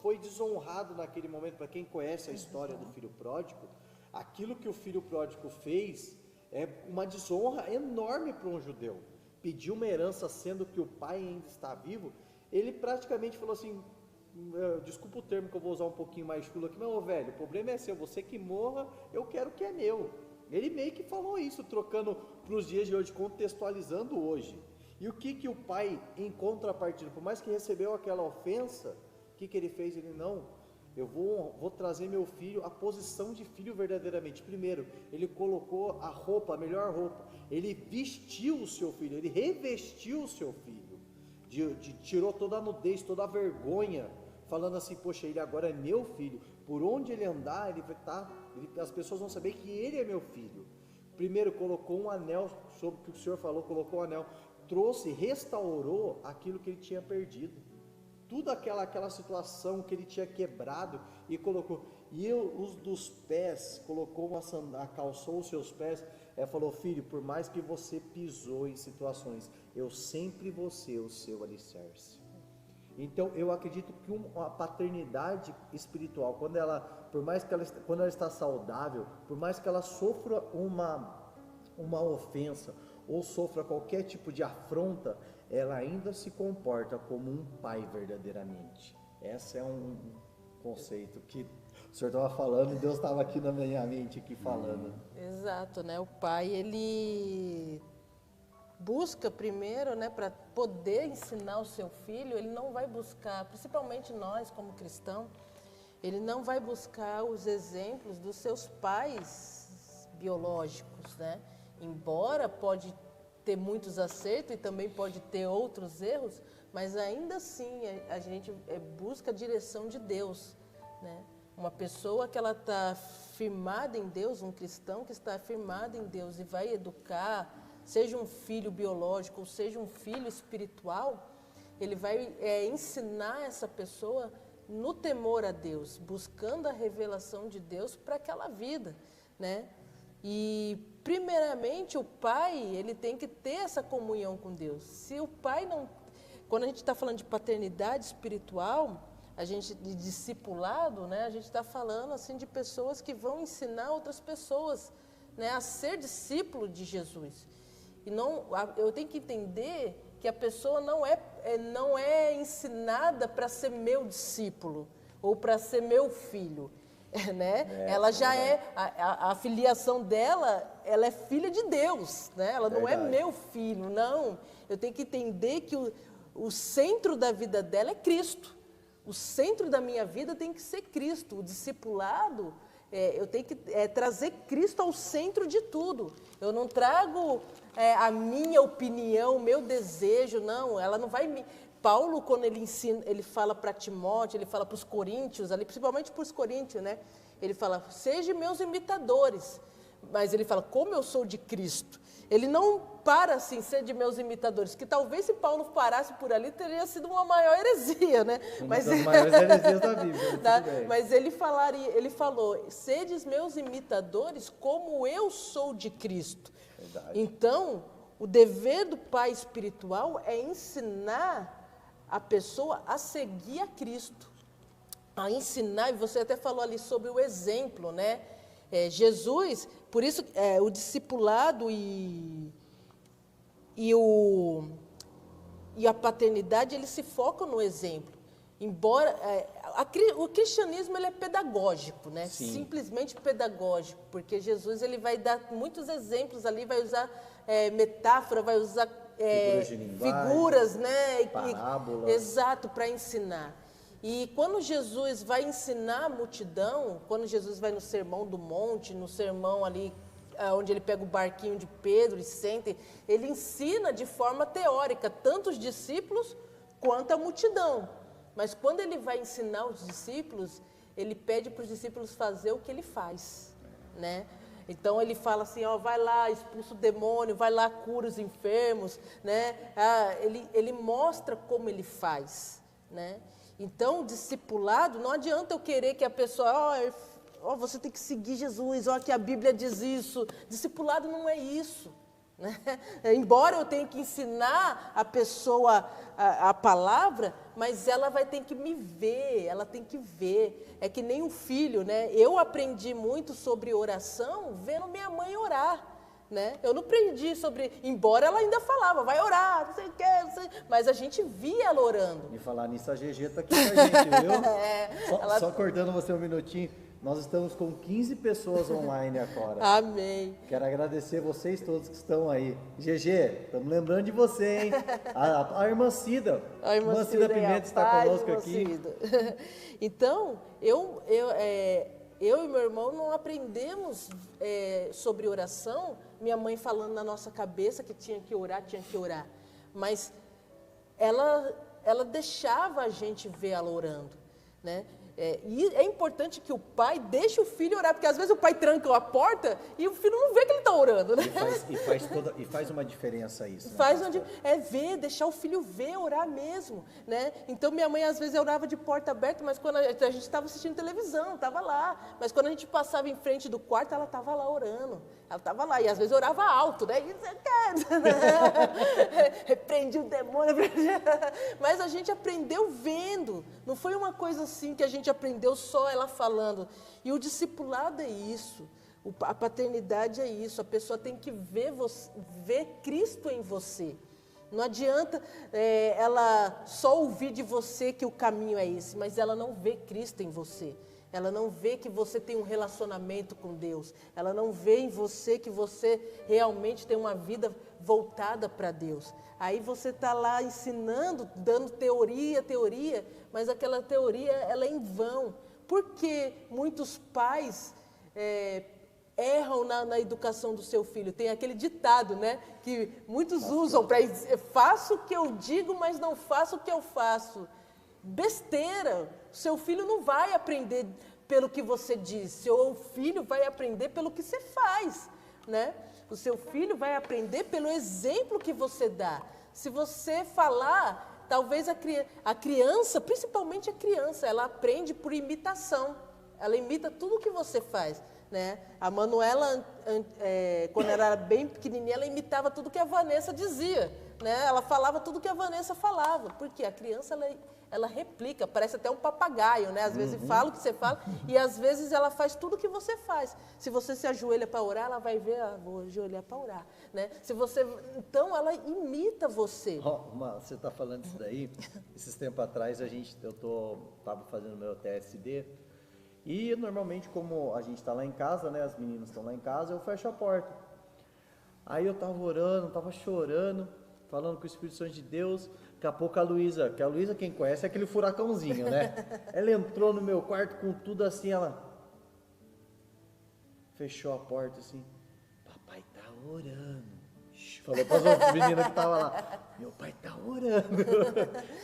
foi desonrado naquele momento, para quem conhece a história do filho pródigo, aquilo que o filho pródigo fez é uma desonra enorme para um judeu. Pediu uma herança sendo que o pai ainda está vivo, ele praticamente falou assim, desculpa o termo que eu vou usar um pouquinho mais chulo aqui, mas velho, o problema é seu, você que morra, eu quero o que é meu. Ele meio que falou isso, trocando para os dias de hoje, contextualizando hoje. E o que o pai, em contrapartida, por mais que recebeu aquela ofensa, o que ele fez? Ele, não, eu vou trazer meu filho à posição de filho verdadeiramente. Primeiro, ele colocou a roupa, a melhor roupa, ele vestiu o seu filho, ele revestiu o seu filho, tirou toda a nudez, toda a vergonha, falando assim, poxa, ele agora é meu filho, por onde ele andar, as pessoas vão saber que ele é meu filho. Primeiro, colocou um anel, sobre o que o Senhor falou, colocou um anel, restaurou aquilo que ele tinha perdido, tudo aquela situação que ele tinha quebrado, e colocou, e os dos pés, colocou uma sandália, calçou os seus pés, falou, filho, por mais que você pisou em situações, eu sempre vou ser o seu alicerce. Então eu acredito que uma paternidade espiritual, quando ela está saudável, por mais que ela sofra uma ofensa, ou sofra qualquer tipo de afronta, ela ainda se comporta como um pai verdadeiramente. Esse é um conceito que o senhor estava falando e Deus estava aqui na minha mente aqui falando. Exato, né? O pai, ele busca primeiro, né, para poder ensinar o seu filho, ele não vai buscar, principalmente nós como cristãos, ele não vai buscar os exemplos dos seus pais biológicos, né? Embora pode ter muitos acertos e também pode ter outros erros, mas ainda assim a gente busca a direção de Deus, né? Uma pessoa que ela está firmada em Deus, um cristão que está firmado em Deus e vai educar, seja um filho biológico ou seja um filho espiritual, ele vai ensinar essa pessoa no temor a Deus, buscando a revelação de Deus para aquela vida, né? E primeiramente o pai, ele tem que ter essa comunhão com Deus. Se o pai não, quando a gente está falando de paternidade espiritual, a gente de discipulado, né? A gente está falando assim de pessoas que vão ensinar outras pessoas, né, a ser discípulo de Jesus. E não, eu tenho que entender que a pessoa não é ensinada para ser meu discípulo ou para ser meu filho. Né? Ela já a filiação dela, ela é filha de Deus, né? Ela não é meu filho, não. Eu tenho que entender que o centro da vida dela é Cristo. O centro da minha vida tem que ser Cristo. O discipulado, eu tenho que trazer Cristo ao centro de tudo. Eu não trago a minha opinião, o meu desejo, não. Ela não vai Paulo, quando ele ensina, ele fala para Timóteo, ele fala para os coríntios, ali, principalmente para os coríntios, né? Ele fala, sejam meus imitadores. Mas ele fala, como eu sou de Cristo. Ele não para assim, ser de meus imitadores, que talvez se Paulo parasse por ali, teria sido uma maior heresia, né? Uma das maiores heresias da Bíblia. Tá? Mas ele falou, sedes meus imitadores como eu sou de Cristo. Verdade. Então, o dever do pai espiritual é ensinar a pessoa a seguir a Cristo. A ensinar, e você até falou ali sobre o exemplo, né? Jesus, por isso o discipulado e a paternidade, eles se focam no exemplo. Embora o cristianismo ele é pedagógico, né? Sim. Simplesmente pedagógico, porque Jesus ele vai dar muitos exemplos ali, vai usar metáfora, vai usar Figuras de linguagem, figuras, né? parábolas. Exato, para ensinar. E quando Jesus vai ensinar a multidão, quando Jesus vai no Sermão do Monte, no sermão ali, onde ele pega o barquinho de Pedro e senta, ele ensina de forma teórica, tanto os discípulos quanto a multidão. Mas quando ele vai ensinar os discípulos, ele pede para os discípulos fazer o que ele faz, né? Então ele fala assim, ó, vai lá, expulsa o demônio, vai lá, cura os enfermos, né? Ele mostra como ele faz, né? Então, discipulado, não adianta eu querer que a pessoa, você tem que seguir Jesus, que a Bíblia diz isso. Discipulado não é isso, né? Embora eu tenha que ensinar a pessoa a palavra, mas ela vai ter que me ver, ela tem que ver. É que nem um filho, né? Eu aprendi muito sobre oração vendo minha mãe orar. Né? Eu não aprendi sobre, embora ela ainda falava, vai orar, não sei o que, mas a gente via ela orando. E falar nisso, a GG está aqui com a gente, viu? Só cortando você um minutinho, nós estamos com 15 pessoas online agora. Amém. Quero agradecer vocês todos que estão aí. GG, estamos lembrando de você, hein? A irmã Cida. A irmã Cida Pimenta está conosco aqui. Então, eu e meu irmão não aprendemos sobre oração, minha mãe falando na nossa cabeça que tinha que orar. Mas ela deixava a gente ver ela orando, né? E é importante que o pai deixe o filho orar, porque às vezes o pai tranca a porta e o filho não vê que ele está orando, né? E faz uma diferença isso, né? Deixar o filho ver, orar mesmo, né? Então minha mãe às vezes orava de porta aberta, mas quando a gente estava assistindo televisão, estava lá. Mas quando a gente passava em frente do quarto, ela estava lá orando. Ela estava lá, e às vezes orava alto, né? Repreendi o demônio. Mas a gente aprendeu vendo. Não foi uma coisa assim que a gente aprendeu só ela falando. E o discipulado é isso. A paternidade é isso. A pessoa tem que ver Cristo em você. Não adianta ela só ouvir de você que o caminho é esse, mas ela não vê Cristo em você. Ela não vê que você tem um relacionamento com Deus. Ela não vê em você que você realmente tem uma vida voltada para Deus. Aí você está lá ensinando, dando teoria, mas aquela teoria ela é em vão. Porque muitos pais erram na educação do seu filho. Tem aquele ditado, né, que muitos usam para dizer, faço o que eu digo, mas não faço o que eu faço. Besteira. Seu filho não vai aprender pelo que você diz. Seu filho vai aprender pelo que você faz, né? O seu filho vai aprender pelo exemplo que você dá. Se você falar, talvez a criança, principalmente a criança, ela aprende por imitação. Ela imita tudo o que você faz, né? A Manuela, quando ela era bem pequenininha, ela imitava tudo que a Vanessa dizia, né? Ela falava tudo que a Vanessa falava, porque a criança ela replica, parece até um papagaio, né? Às vezes fala o que você fala e às vezes ela faz tudo o que você faz. Se você se ajoelha para orar, ela vai ver, vou ajoelhar para orar, né? Então ela imita você. Você está falando isso daí, esses tempos atrás eu estava fazendo meu TSD e normalmente como a gente está lá em casa, né? As meninas estão lá em casa, eu fecho a porta. Aí eu estava orando, estava chorando, falando com o Espírito Santo de Deus. Daqui a pouco a Luísa, quem conhece é aquele furacãozinho, né? Ela entrou no meu quarto com tudo assim, ela fechou a porta assim, papai tá orando. Falou para as outras meninas que estavam lá, meu pai está orando.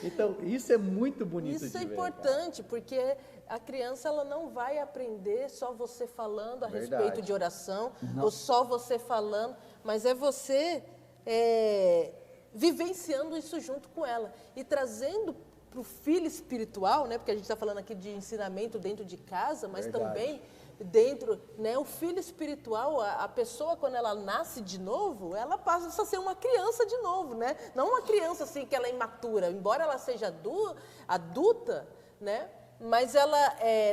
Então, isso é muito bonito Isso de é ver, importante, porque a criança ela não vai aprender só você falando a Verdade. respeito de oração, Não. ou só você falando, mas é você vivenciando isso junto com ela e trazendo para o filho espiritual, né? Porque a gente está falando aqui de ensinamento dentro de casa, mas Verdade. também dentro, né? O filho espiritual, a pessoa quando ela nasce de novo, ela passa a ser uma criança de novo, né? Não uma criança assim que ela é imatura, embora ela seja adulta, né? Mas ela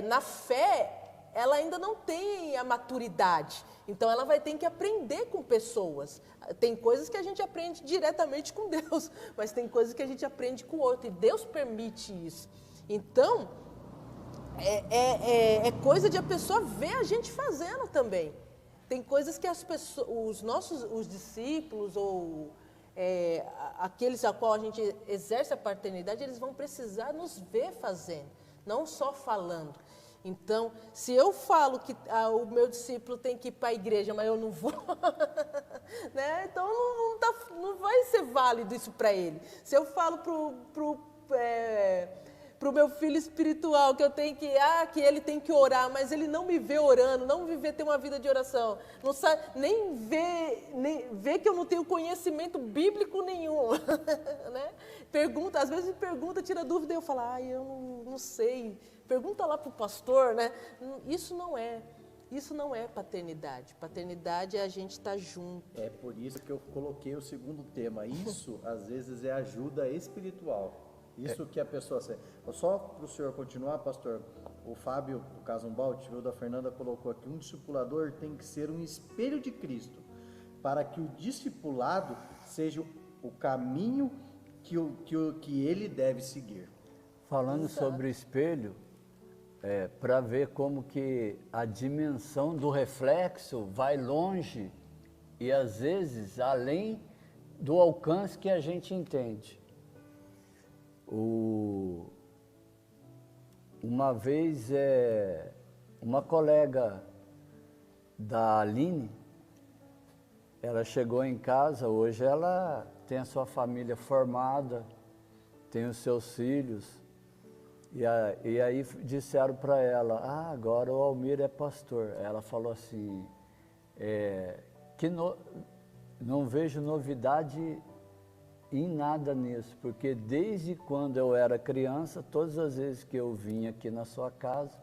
na fé ela ainda não tem a maturidade. Então ela vai ter que aprender com pessoas. Tem coisas que a gente aprende diretamente com Deus, mas tem coisas que a gente aprende com o outro. E Deus permite isso. Então, é coisa de a pessoa ver a gente fazendo também. Tem coisas que as pessoas, os discípulos ou aqueles a qual a gente exerce a paternidade, eles vão precisar nos ver fazendo, não só falando. Então, se eu falo que o meu discípulo tem que ir para a igreja, mas eu não vou, né? Então não vai ser válido isso para ele. Se eu falo para o meu filho espiritual que eu tenho que ele tem que orar, mas ele não me vê orando, não me vê ter uma vida de oração, não sabe, nem vê que eu não tenho conhecimento bíblico nenhum, né? Às vezes me pergunta, tira dúvida, e eu falo, eu não sei. Pergunta lá para o pastor, né? Isso não é paternidade. Paternidade é a gente estar junto. É por isso que eu coloquei o segundo tema. Isso, às vezes, é ajuda espiritual. Isso que a pessoa... Só para o senhor continuar, pastor, o Fábio, do Casumbal, o tio da Fernanda, colocou aqui, um discipulador tem que ser um espelho de Cristo, para que o discipulado seja o caminho que ele deve seguir. Falando sobre o espelho, para ver como que a dimensão do reflexo vai longe e às vezes além do alcance que a gente entende. Uma vez uma colega da Aline, ela chegou em casa, hoje ela tem a sua família formada, tem os seus filhos. E aí disseram para ela, agora o Almir é pastor. Ela falou assim, não vejo novidade em nada nisso, porque desde quando eu era criança, todas as vezes que eu vinha aqui na sua casa,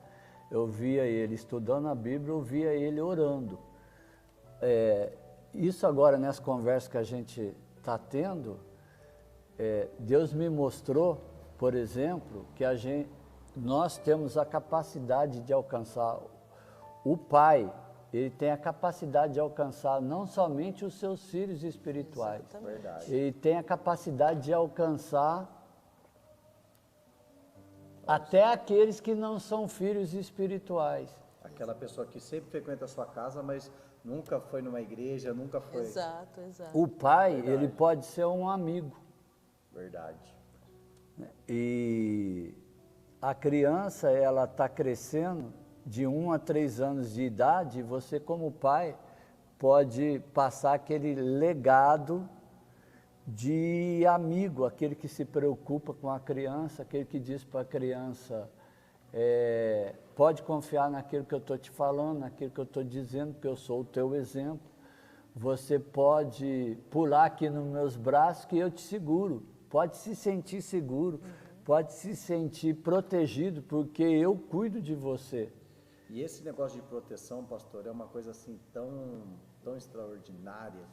eu via ele estudando a Bíblia, eu via ele orando. Isso agora, nessa conversa que a gente está tendo, Deus me mostrou, por exemplo, que nós temos a capacidade de alcançar o Pai. Ele tem a capacidade de alcançar não somente os seus filhos espirituais. Verdade. Ele tem a capacidade de alcançar até aqueles que não são filhos espirituais. Aquela pessoa que sempre frequenta a sua casa, mas nunca foi numa igreja, nunca foi... Exato. O pai, Verdade. ele pode ser um amigo. Verdade. E a criança, ela está crescendo de 1 a 3 anos de idade, você como pai pode passar aquele legado de amigo, aquele que se preocupa com a criança, aquele que diz para a criança, pode confiar naquilo que eu estou te falando, naquilo que eu estou dizendo, porque eu sou o teu exemplo. Você pode pular aqui nos meus braços que eu te seguro. Pode se sentir seguro, pode se sentir protegido, porque eu cuido de você. E esse negócio de proteção, pastor, é uma coisa assim tão extraordinária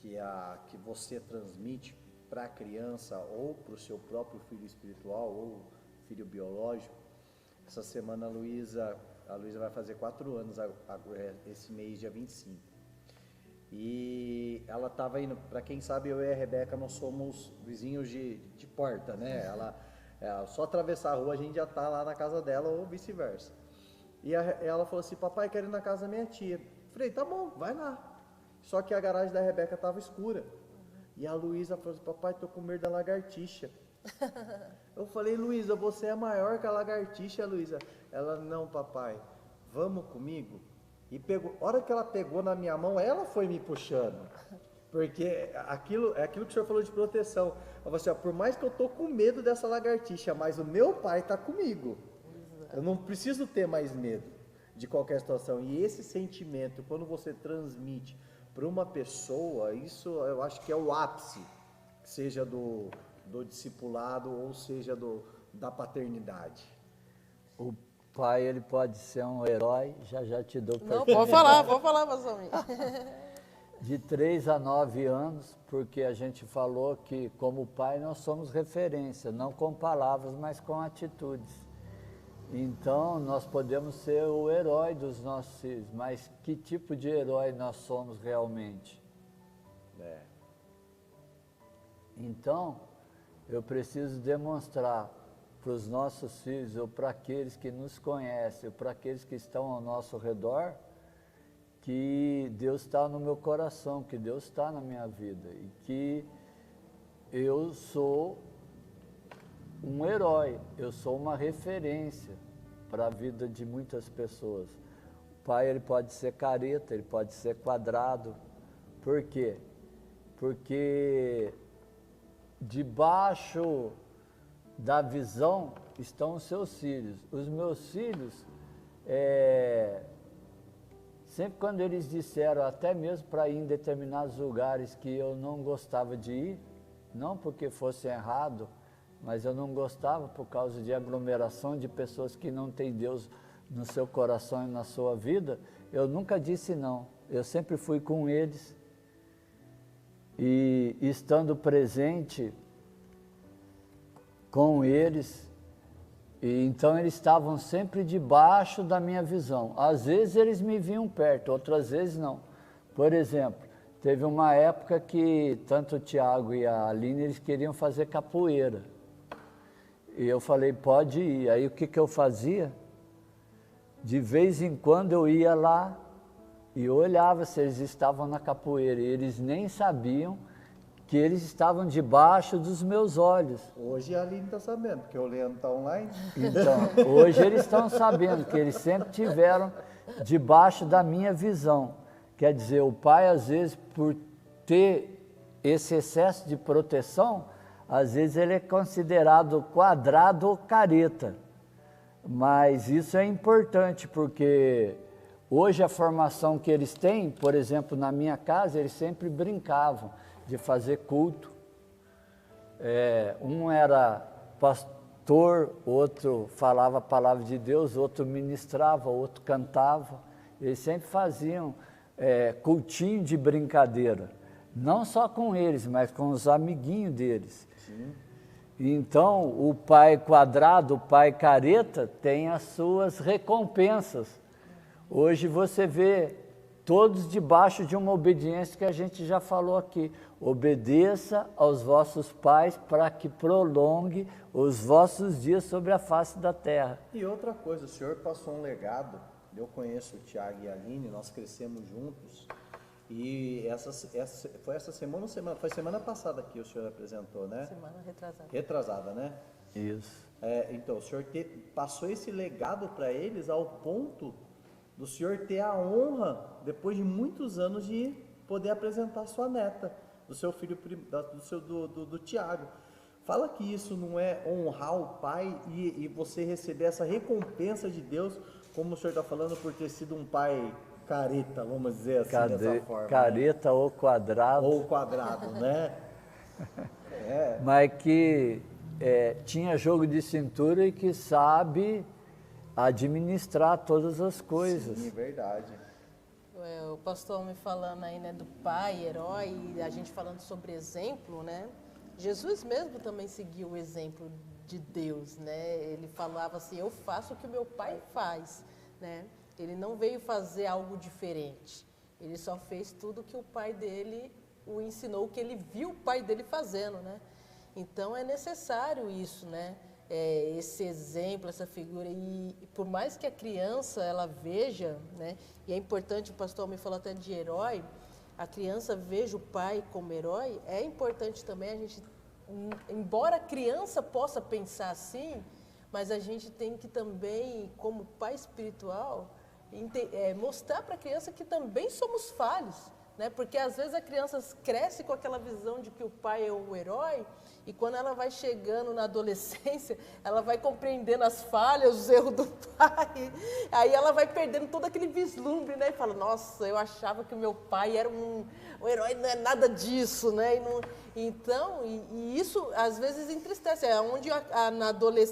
que você transmite para a criança ou para o seu próprio filho espiritual ou filho biológico. Essa semana a Luísa vai fazer 4 anos esse mês, dia 25. E ela estava indo, para quem sabe, eu e a Rebeca, nós somos vizinhos de porta, né? Ela só atravessar a rua a gente já está lá na casa dela ou vice-versa. E ela falou assim, papai, quero ir na casa da minha tia. Falei, tá bom, vai lá. Só que a garagem da Rebeca estava escura. E a Luísa falou assim, papai, tô com medo da lagartixa. Eu falei, Luísa, você é maior que a lagartixa, Luísa. Ela, não, papai, vamos comigo? E a hora que ela pegou na minha mão, ela foi me puxando. Porque é aquilo que o senhor falou de proteção. Eu falei assim, ó, por mais que eu tô com medo dessa lagartixa, mas o meu pai está comigo. Eu não preciso ter mais medo de qualquer situação. E esse sentimento, quando você transmite para uma pessoa, isso eu acho que é o ápice, seja do discipulado ou seja da paternidade. O pai, ele pode ser um herói, já te dou Não, pode falar, pastor Almir. De 3 a 9 anos, porque a gente falou que como pai nós somos referência, não com palavras, mas com atitudes. Então nós podemos ser o herói dos nossos filhos, mas que tipo de herói nós somos realmente? Então, eu preciso demonstrar para os nossos filhos, ou para aqueles que nos conhecem, ou para aqueles que estão ao nosso redor, que Deus está no meu coração, que Deus está na minha vida e que eu sou um herói, eu sou uma referência para a vida de muitas pessoas. O pai, ele pode ser careta, ele pode ser quadrado. Por quê? Porque debaixo da visão estão os seus filhos. Os meus filhos, sempre quando eles disseram, até mesmo para ir em determinados lugares que eu não gostava de ir, não porque fosse errado, mas eu não gostava por causa de aglomeração de pessoas que não têm Deus no seu coração e na sua vida, eu nunca disse não. Eu sempre fui com eles e estando presente com eles, e então eles estavam sempre debaixo da minha visão. Às vezes eles me viam perto, outras vezes não. Por exemplo, teve uma época que tanto o Tiago e a Aline, eles queriam fazer capoeira. E eu falei, pode ir. Aí o que eu fazia? De vez em quando eu ia lá e olhava se eles estavam na capoeira. E eles nem sabiam que eles estavam debaixo dos meus olhos. Hoje a Aline está sabendo, porque o Leandro está online. Então, hoje eles estão sabendo que eles sempre tiveram debaixo da minha visão. Quer dizer, o pai, às vezes, por ter esse excesso de proteção, às vezes ele é considerado quadrado ou careta. Mas isso é importante, porque hoje a formação que eles têm, por exemplo, na minha casa, eles sempre brincavam de fazer culto. Um era pastor, outro falava a palavra de Deus, outro ministrava, outro cantava. Eles sempre faziam cultinho de brincadeira, não só com eles, mas com os amiguinhos deles. Sim. Então, o pai quadrado, o pai careta, tem as suas recompensas. Hoje você vê todos debaixo de uma obediência que a gente já falou aqui. Obedeça aos vossos pais para que prolongue os vossos dias sobre a face da terra. E outra coisa, o senhor passou um legado. Eu conheço o Tiago e a Aline, nós crescemos juntos. E foi essa semana, foi semana passada que o senhor apresentou, né? Semana retrasada. Retrasada, né? Isso. Então, o senhor passou esse legado para eles ao ponto do senhor ter a honra, depois de muitos anos, de poder apresentar sua neta, do seu filho, do Tiago. Fala que isso não é honrar o pai e você receber essa recompensa de Deus, como o senhor está falando, por ter sido um pai careta, vamos dizer assim, dessa forma. Careta, né? Ou quadrado. Ou quadrado, né? Mas que tinha jogo de cintura e que sabe administrar todas as coisas. Sim, verdade. O pastor me falando aí, né, do pai, herói, e a gente falando sobre exemplo, né? Jesus mesmo também seguiu o exemplo de Deus, né? Ele falava assim, eu faço o que o meu pai faz, né? Ele não veio fazer algo diferente. Ele só fez tudo que o pai dele o ensinou, o que ele viu o pai dele fazendo, né? Então é necessário isso, né? Esse exemplo, essa figura, e por mais que a criança ela veja, né, e é importante, o pastor me falou até de herói, a criança veja o pai como herói, é importante também a gente, embora a criança possa pensar assim, mas a gente tem que também, como pai espiritual, mostrar para a criança que também somos falhos, né? Porque às vezes a criança cresce com aquela visão de que o pai é o herói, e quando ela vai chegando na adolescência, ela vai compreendendo as falhas, os erros do pai, aí ela vai perdendo todo aquele vislumbre, né? E fala, nossa, eu achava que o meu pai era um herói, não é nada disso, né? Então, isso às vezes entristece, é onde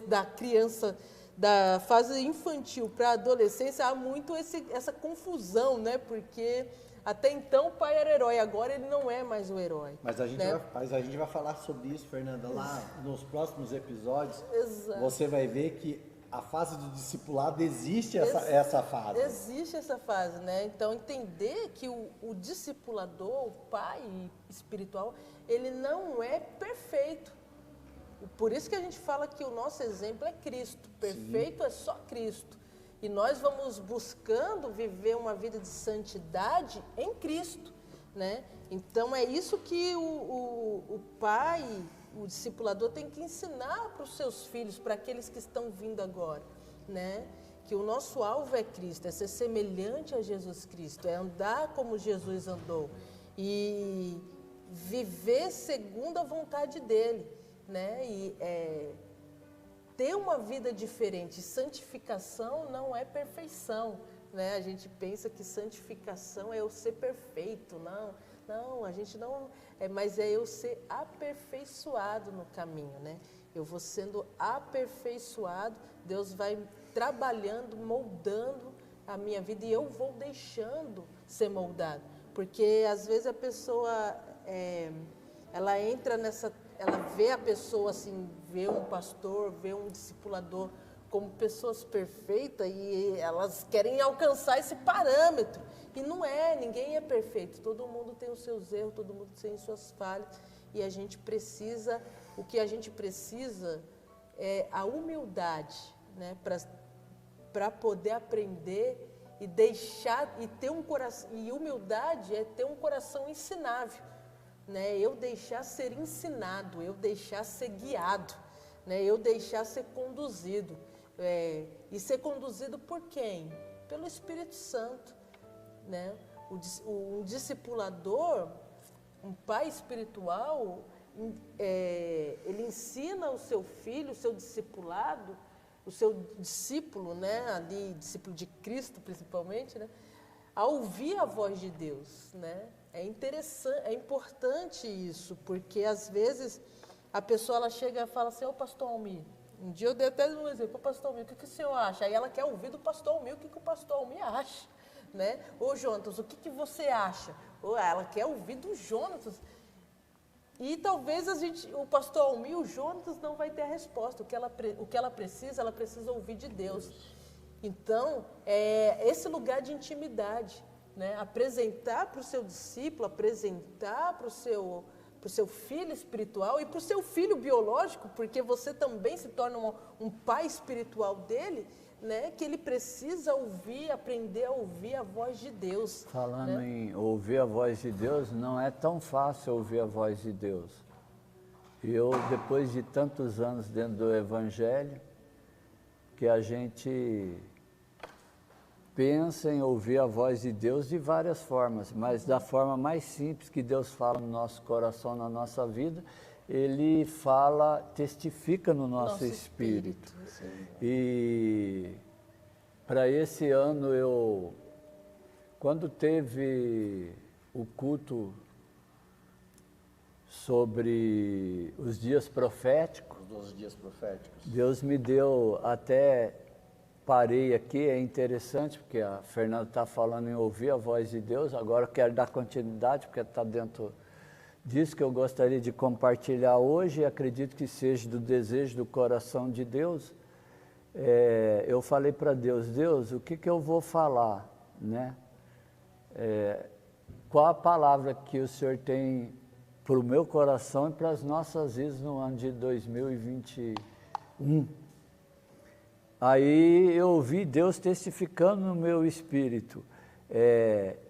da criança, da fase infantil para a adolescência, há muito essa confusão, né? Porque até então o pai era herói, agora ele não é mais o herói. Mas a gente, né? a gente vai falar sobre isso, Fernanda, lá nos próximos episódios. Exato. Você vai ver que a fase do discipulado existe essa fase. Existe essa fase, né? Então, entender que o discipulador, o pai espiritual, ele não é perfeito. Por isso que a gente fala que o nosso exemplo é Cristo. Perfeito é só Cristo. E nós vamos buscando viver uma vida de santidade em Cristo, né? Então, é isso que o pai, o discipulador, tem que ensinar para os seus filhos, para aqueles que estão vindo agora, né? Que o nosso alvo é Cristo, é ser semelhante a Jesus Cristo, é andar como Jesus andou e viver segundo a vontade dele, né? E ter uma vida diferente. Santificação não é perfeição, né? A gente pensa que santificação é eu ser perfeito, não, a gente não, mas é eu ser aperfeiçoado no caminho, né? Eu vou sendo aperfeiçoado, Deus vai trabalhando, moldando a minha vida e eu vou deixando ser moldado, porque às vezes a pessoa, ela entra ela vê a pessoa assim, vê um pastor, vê um discipulador como pessoas perfeitas e elas querem alcançar esse parâmetro. E não é, ninguém é perfeito, todo mundo tem os seus erros, todo mundo tem as suas falhas. E a gente precisa, o que a gente precisa é a humildade, né, para poder aprender e deixar, e ter um coração, e humildade é ter um coração ensinável. Né, eu deixar ser ensinado, eu deixar ser guiado, né, eu deixar ser conduzido. E ser conduzido por quem? Pelo Espírito Santo. Né? Um discipulador, um pai espiritual, ele ensina o seu filho, o seu discipulado, o seu discípulo, né, ali, discípulo de Cristo principalmente, né, a ouvir a voz de Deus, né? É interessante, é importante isso, porque às vezes a pessoa ela chega e fala assim, ô pastor Almir, um dia eu dei até um exemplo, pastor Almir, o que o senhor acha? Aí ela quer ouvir do pastor Almir o que o pastor Almir acha, né? Ô Jonatas, o que você acha? Ou ela quer ouvir do Jonatas. E talvez o pastor Almir, o Jonatas, não vai ter a resposta. O que ela precisa ouvir de Deus. Então, é esse lugar de intimidade, né? Apresentar para o seu discípulo, apresentar para o seu filho espiritual e para o seu filho biológico, porque você também se torna um pai espiritual dele, né? Que ele precisa ouvir, aprender a ouvir a voz de Deus. Falando, né? em ouvir a voz de Deus, não é tão fácil ouvir a voz de Deus. Eu, depois de tantos anos dentro do Evangelho, que a gente pensa em ouvir a voz de Deus de várias formas, mas da forma mais simples que Deus fala no nosso coração, na nossa vida, Ele fala, testifica no nosso espírito. E para esse ano, quando teve o culto sobre os dias proféticos, Os 12 dias proféticos. Deus me deu, até parei aqui, é interessante, porque a Fernanda está falando em ouvir a voz de Deus, agora eu quero dar continuidade, porque está dentro disso que eu gostaria de compartilhar hoje, e acredito que seja do desejo do coração de Deus. Eu falei para Deus, o que eu vou falar, né? Qual a palavra que o Senhor tem para o meu coração e para as nossas vidas no ano de 2021. Aí eu ouvi Deus testificando no meu espírito,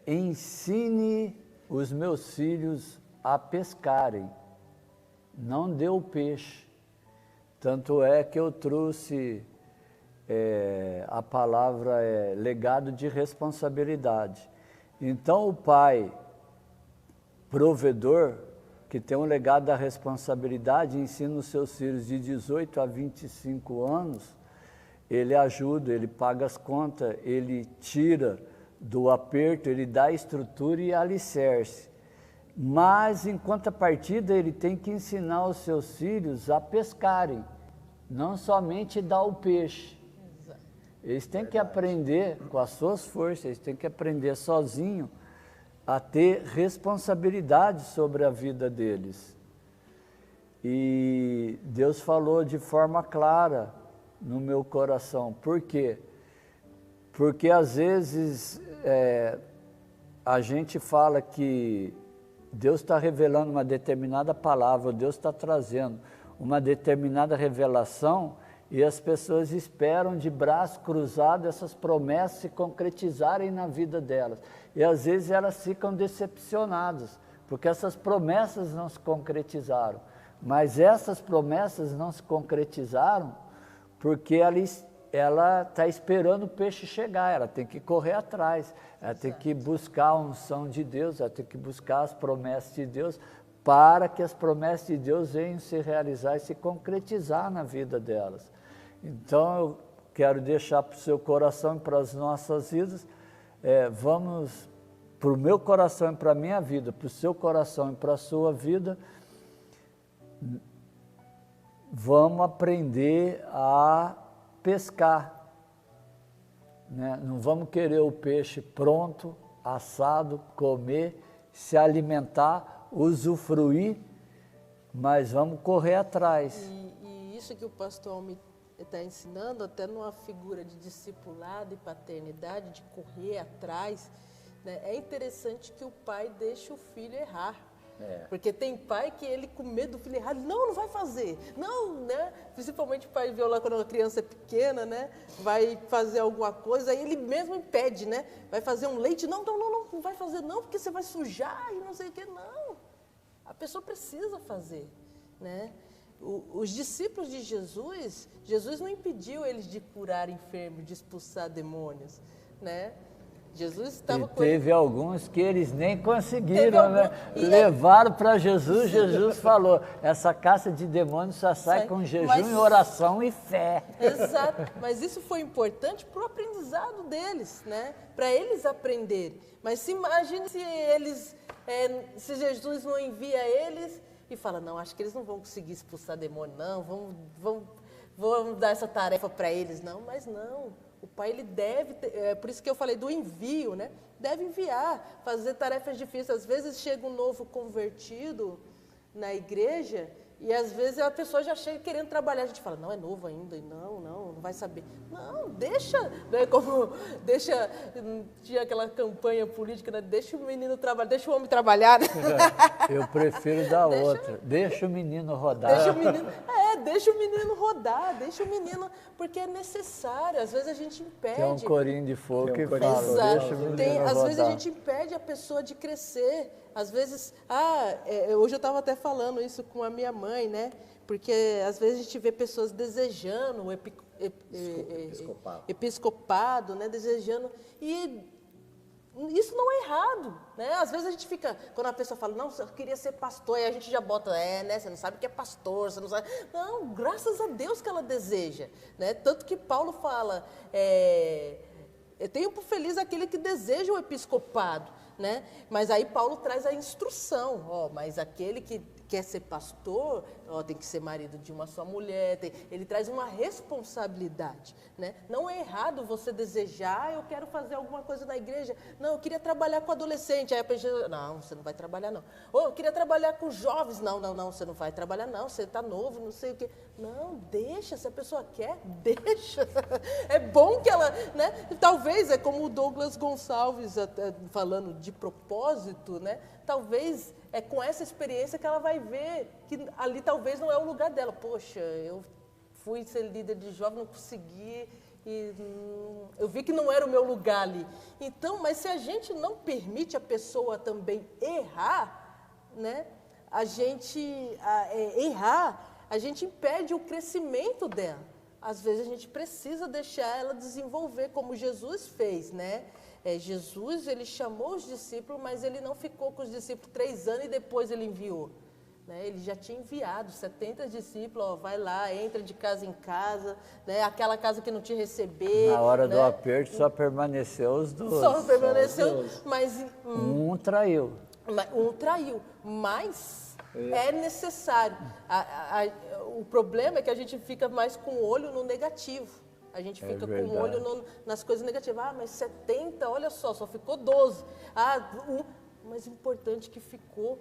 ensine os meus filhos a pescarem, não dê o peixe. Tanto é que eu trouxe a palavra legado de responsabilidade. Então o pai provedor, que tem um legado da responsabilidade, ensina os seus filhos de 18 a 25 anos, ele ajuda, ele paga as contas, ele tira do aperto, ele dá estrutura e alicerce. Mas, em contrapartida, ele tem que ensinar os seus filhos a pescarem, não somente dar o peixe. Eles têm que aprender com as suas forças, eles têm que aprender sozinho a ter responsabilidade sobre a vida deles. E Deus falou de forma clara no meu coração. Por quê? Porque às vezes a gente fala que Deus está revelando uma determinada palavra, Deus está trazendo uma determinada revelação e as pessoas esperam de braço cruzado essas promessas se concretizarem na vida delas. E às vezes elas ficam decepcionadas, porque essas promessas não se concretizaram. Mas essas promessas não se concretizaram porque ela está esperando o peixe chegar, ela tem que correr atrás, ela tem que buscar a unção de Deus, ela tem que buscar as promessas de Deus, para que as promessas de Deus venham se realizar e se concretizar na vida delas. Então eu quero deixar para o seu coração e para as nossas vidas, vamos, para o meu coração e para a minha vida, para o seu coração e para a sua vida, vamos aprender a pescar, né? Não vamos querer o peixe pronto, assado, comer, se alimentar, usufruir, mas vamos correr atrás. E isso que o pastor Almi está ensinando, até numa figura de discipulado e paternidade, de correr atrás, né? É interessante que o pai deixe o filho errar. Porque tem pai que ele com medo do filho errar, não vai fazer, não, né? Principalmente o pai vê lá quando a criança é pequena, né? Vai fazer alguma coisa, aí ele mesmo impede, né? Vai fazer um leite, não vai fazer não, porque você vai sujar e não sei o que, não. A pessoa precisa fazer, né? Os discípulos de Jesus não impediu eles de curar enfermos, de expulsar demônios, né? Jesus estava teve alguns que eles nem conseguiram, né? Levaram para Jesus, Jesus falou, essa caça de demônios só sai com jejum e oração e fé. Exato, mas isso foi importante para o aprendizado deles, né? Para eles aprenderem. Mas se imagine se eles, se Jesus não envia eles e fala, não, acho que eles não vão conseguir expulsar demônio, não, vamos dar essa tarefa para eles, não, mas não. O pai, ele deve, por isso que eu falei do envio, né? Deve enviar, fazer tarefas difíceis. Às vezes chega um novo convertido na igreja e às vezes a pessoa já chega querendo trabalhar. A gente fala, não, é novo ainda, não vai saber. Não, deixa, né? Tinha aquela campanha política, né? Deixa o menino trabalhar, deixa o homem trabalhar. Né? Eu prefiro dar outra, deixa o menino rodar. Deixa o menino rodar, deixa o menino, porque é necessário, às vezes a gente impede. Tem um corinho de fogo que fala, exato. Deixa o menino Às rodar. vezes a gente impede a pessoa de crescer, às vezes, hoje eu estava até falando isso com a minha mãe, né? Porque às vezes a gente vê pessoas desejando o episcopado, né? Desejando, e isso não é errado, né? Às vezes a gente fica, quando a pessoa fala, não, eu queria ser pastor, aí a gente já bota, né? Você não sabe o que é pastor, você não sabe. Não, graças a Deus que ela deseja, né? Tanto que Paulo fala, tenho por feliz aquele que deseja o episcopado, né? Mas aí Paulo traz a instrução, mas aquele que quer ser pastor, tem que ser marido de uma só mulher, ele traz uma responsabilidade, né? Não é errado você desejar, eu quero fazer alguma coisa na igreja, não, eu queria trabalhar com adolescente, aí a pessoa, não, você não vai trabalhar não, ou eu queria trabalhar com jovens, não, você não vai trabalhar não, você está novo, não sei o quê, não, deixa, se a pessoa quer, deixa, é bom que ela, né? Talvez, é como o Douglas Gonçalves falando de propósito, né? Talvez é com essa experiência que ela vai ver que ali talvez não é o lugar dela. Poxa, eu fui ser líder de jovem, não consegui, e eu vi que não era o meu lugar ali. Então, mas se a gente não permite a pessoa também errar, né? A gente impede o crescimento dela. Às vezes a gente precisa deixar ela desenvolver como Jesus fez, né? Jesus, ele chamou os discípulos, mas ele não ficou com os discípulos 3 anos e depois ele enviou. Né? Ele já tinha enviado 70 discípulos, ó, vai lá, entra de casa em casa, né? Aquela casa que não te receber. Na hora né? do aperto só permaneceu os 12. Só permaneceu, mas Um traiu. um traiu, mas é necessário. O problema é que a gente fica mais com o olho no negativo. A gente fica com o olho nas coisas negativas. Ah, mas 70, olha só ficou 12. Mas o importante é que ficou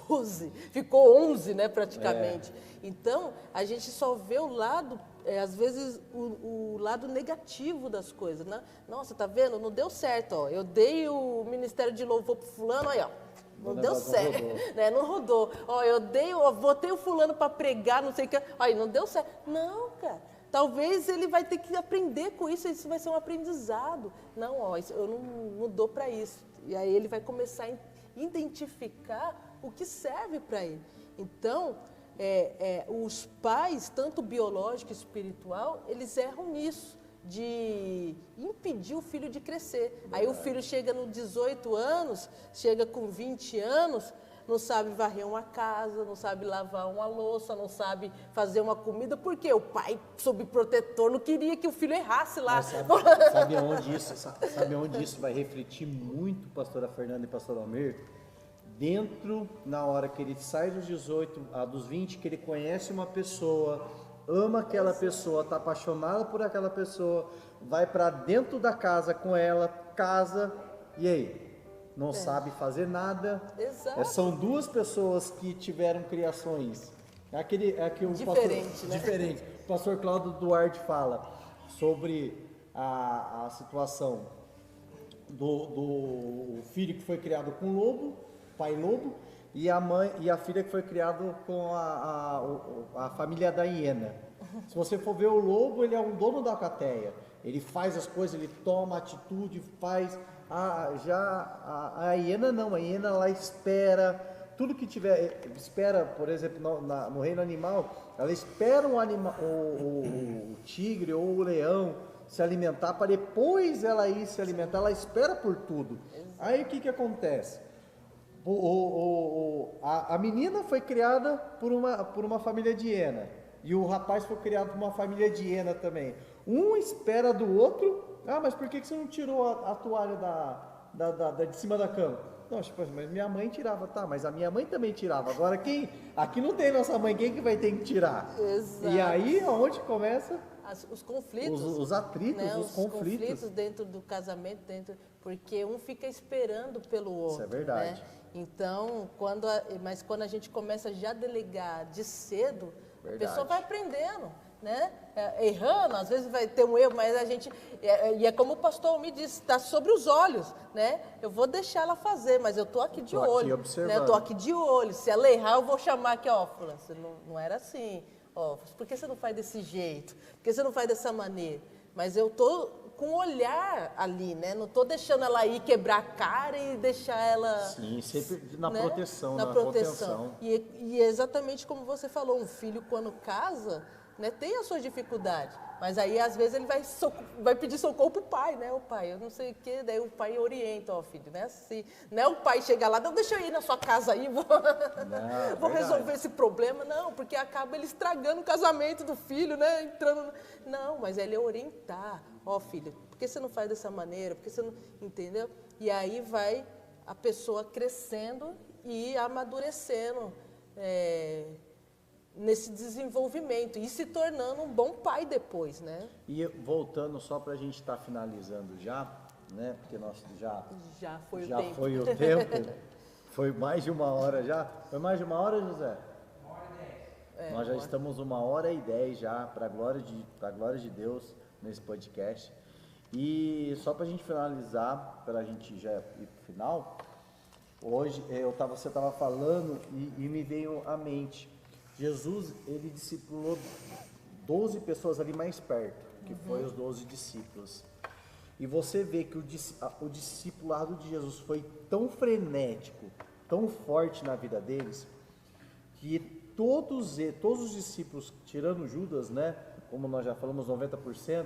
12, ficou 11, né, praticamente. Então, a gente só vê o lado, às vezes, o lado negativo das coisas, né? Nossa, tá vendo? Não deu certo, ó. Eu dei o ministério de louvor pro fulano, aí, ó. Não deu certo, né? Não rodou. Ó, botei o fulano para pregar, não sei o que, aí não deu certo. Não, cara. Talvez ele vai ter que aprender com isso vai ser um aprendizado. Não, ó, eu não dou para isso. E aí ele vai começar a identificar o que serve para ele. Então, os pais, tanto biológico e espiritual, eles erram nisso, de impedir o filho de crescer. Aí o filho chega nos 18 anos, chega com 20 anos, não sabe varrer uma casa, não sabe lavar uma louça, não sabe fazer uma comida, porque o pai, sob protetor, não queria que o filho errasse lá. Sabe onde isso vai refletir muito, pastora Fernanda e pastor Almir? Dentro, na hora que ele sai dos 18 dos 20, que ele conhece uma pessoa, ama aquela pessoa, está apaixonado por aquela pessoa, vai para dentro da casa com ela, casa, e aí? Não sabe fazer nada. Exato. São duas pessoas que tiveram criações. Diferente. O pastor Cláudio Duarte fala sobre a situação do filho que foi criado com lobo, pai lobo, e a mãe e a filha que foi criado com a família da hiena. Se você for ver o lobo, ele é um dono da alcateia. Ele faz as coisas, ele toma atitude, faz. A hiena não, a hiena ela espera, tudo que tiver, espera, por exemplo, no reino animal, ela espera o tigre ou o leão se alimentar para depois ela ir se alimentar, ela espera por tudo. Aí o que acontece? A menina foi criada por uma família de hiena e o rapaz foi criado por uma família de hiena também. Um espera do outro. Mas por que você não tirou a toalha de cima da cama? Não, tipo assim, mas minha mãe tirava, tá, mas a minha mãe também tirava. Agora aqui não tem nossa mãe, quem que vai ter que tirar? Exato. E aí, aonde começa? Os conflitos. Os atritos, né? os conflitos. Dentro do casamento, porque um fica esperando pelo outro. Isso é verdade. Né? Então, quando a gente começa já a delegar de cedo, Verdade. a pessoa vai aprendendo. Né? Errando, às vezes vai ter um erro, mas a gente, e é como o pastor me disse, está sobre os olhos, né? Eu vou deixar ela fazer, mas eu estou aqui de olho, né? Eu estou aqui de olho, se ela errar eu vou chamar aqui, ó, fulano, você não era assim, ó, por que você não faz desse jeito? Por que você não faz dessa maneira? Mas eu estou com um olhar ali, né? Não estou deixando ela ir quebrar a cara e deixar ela... Sim, sempre na né? proteção, na proteção. E é exatamente como você falou, um filho quando casa... Né, tem as suas dificuldades, mas aí às vezes ele vai pedir socorro pro pai, né? O pai, eu não sei o que, daí o pai orienta, ó filho, né? Assim, né? O pai chega lá, não, deixa eu ir na sua casa aí, vou resolver esse problema, não, porque acaba ele estragando o casamento do filho, né? Não, mas ele é orientar, ó filho, por que você não faz dessa maneira? Por que você não, entendeu? E aí vai a pessoa crescendo e amadurecendo, nesse desenvolvimento e se tornando um bom pai depois, né? E voltando só para a gente estar finalizando já, né? Porque nós já foi o tempo, foi mais de 1h já. Foi mais de 1h, José? 1h10. Nós já estamos 1h10 já, para a glória de Deus nesse podcast. E só para a gente finalizar, para a gente já ir para o final, hoje você estava falando e me veio à mente. Jesus, ele discipulou 12 pessoas ali mais perto, que foi os 12 discípulos. E você vê que o discipulado de Jesus foi tão frenético, tão forte na vida deles, que todos os discípulos, tirando Judas, né, como nós já falamos, 90%,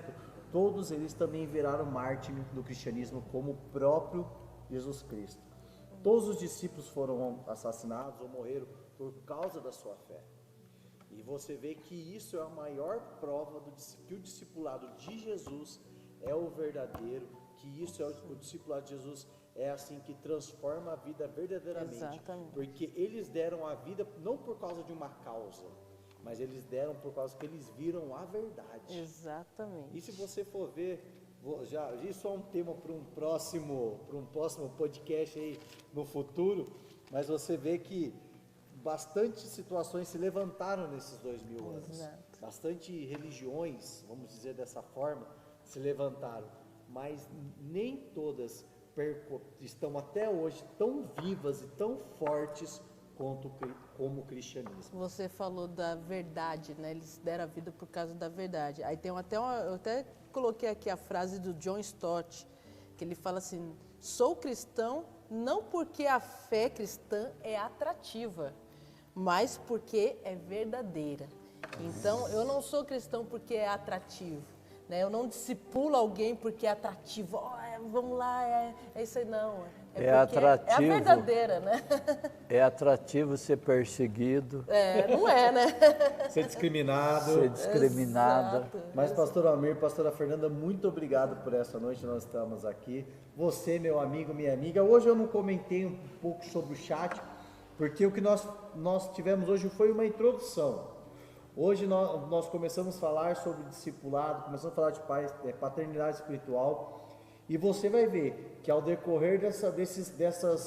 todos eles também viraram mártires do cristianismo como o próprio Jesus Cristo. Todos os discípulos foram assassinados ou morreram por causa da sua fé. E você vê que isso é a maior prova que o discipulado de Jesus é o verdadeiro, que isso é o discipulado de Jesus é assim que transforma a vida verdadeiramente. Exatamente. Porque eles deram a vida não por causa de uma causa, mas eles deram por causa que eles viram a verdade. Exatamente. E se você for ver, isso é um tema para um próximo podcast aí no futuro, mas você vê que bastante situações se levantaram nesses 2000 anos. Exato. Bastante religiões, vamos dizer dessa forma, se levantaram, mas nem todas estão até hoje tão vivas e tão fortes como o cristianismo. Você falou da verdade, né? Eles deram a vida por causa da verdade. Aí tem eu até coloquei aqui a frase do John Stott, que ele fala assim: sou cristão não porque a fé cristã é atrativa, mas porque é verdadeira. Então, eu não sou cristão porque é atrativo, né? Eu não discipulo alguém porque é atrativo. Vamos lá, é isso aí, não. É atrativo. É a verdadeira, né? É atrativo ser perseguido. Não é, né? Ser discriminado. Ser discriminada. Exato. Mas pastor Almir, pastora Fernanda, muito obrigado por essa noite, nós estamos aqui. Você, meu amigo, minha amiga. Hoje eu não comentei um pouco sobre o chat, porque o que nós tivemos hoje foi uma introdução. Hoje nós começamos a falar sobre discipulado, começamos a falar de paternidade espiritual, e você vai ver que ao decorrer dessas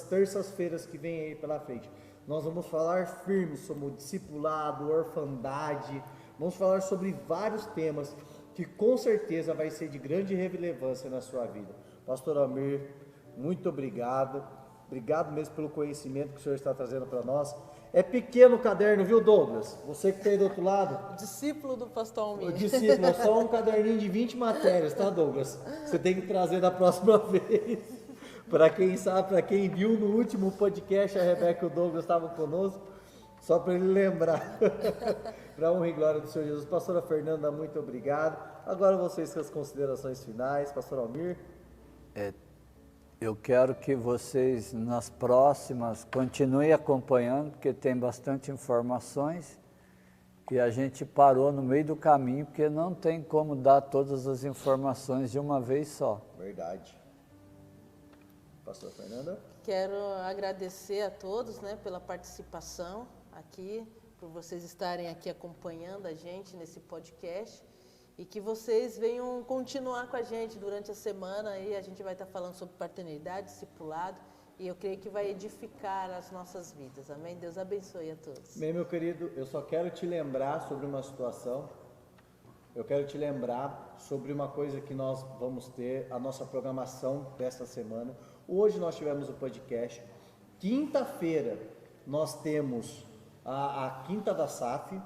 terças-feiras que vem aí pela frente, nós vamos falar firme sobre o discipulado, orfandade, vamos falar sobre vários temas que com certeza vai ser de grande relevância na sua vida. Pastor Almir, muito obrigado. Obrigado mesmo pelo conhecimento que o senhor está trazendo para nós. É pequeno o caderno, viu, Douglas? Você que está aí do outro lado. Discípulo do pastor Almir. O discípulo, é só um caderninho de 20 matérias, tá, Douglas? Você tem que trazer da próxima vez. Para quem sabe, para quem viu no último podcast, a Rebeca e o Douglas estavam conosco, só para ele lembrar. Para honra e glória do Senhor Jesus. Pastora Fernanda, muito obrigado. Agora vocês com as considerações finais. Pastor Almir. Eu quero que vocês, nas próximas, continuem acompanhando, porque tem bastante informações. E a gente parou no meio do caminho, porque não tem como dar todas as informações de uma vez só. Verdade. Pastor Fernanda. Quero agradecer a todos, né, pela participação aqui, por vocês estarem aqui acompanhando a gente nesse podcast. E que vocês venham continuar com a gente durante a semana, aí a gente vai estar falando sobre paternidade, discipulado, e eu creio que vai edificar as nossas vidas. Amém? Deus abençoe a todos. Bem, meu querido, eu só quero te lembrar sobre uma situação. Eu quero te lembrar sobre uma coisa que nós vamos ter, a nossa programação desta semana. Hoje nós tivemos o podcast. Quinta-feira nós temos a Quinta da SAF.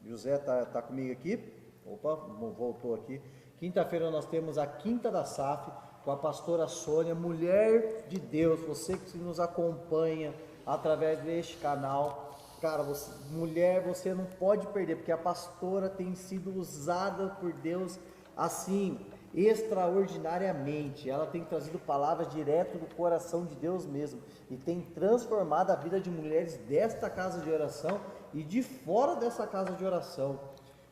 José tá comigo aqui. Opa, voltou aqui. Quinta-feira nós temos a Quinta da SAF com a pastora Sônia, mulher de Deus, você que nos acompanha através deste canal. Cara, você não pode perder, porque a pastora tem sido usada por Deus assim, extraordinariamente. Ela tem trazido palavras direto do coração de Deus mesmo e tem transformado a vida de mulheres desta casa de oração e de fora dessa casa de oração.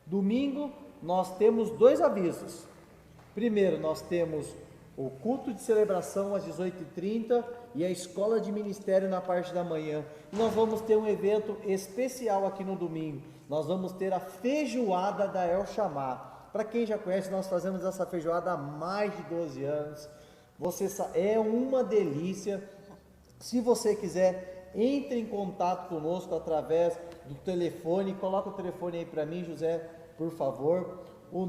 Domingo nós temos 2 avisos. Primeiro, nós temos o culto de celebração às 18h30 e a escola de ministério na parte da manhã. E nós vamos ter um evento especial aqui no domingo. Nós vamos ter a feijoada da El Chamar. Para quem já conhece, nós fazemos essa feijoada há mais de 12 anos. É uma delícia. Se você quiser, entre em contato conosco através do telefone. Coloca o telefone aí para mim, José, por favor. O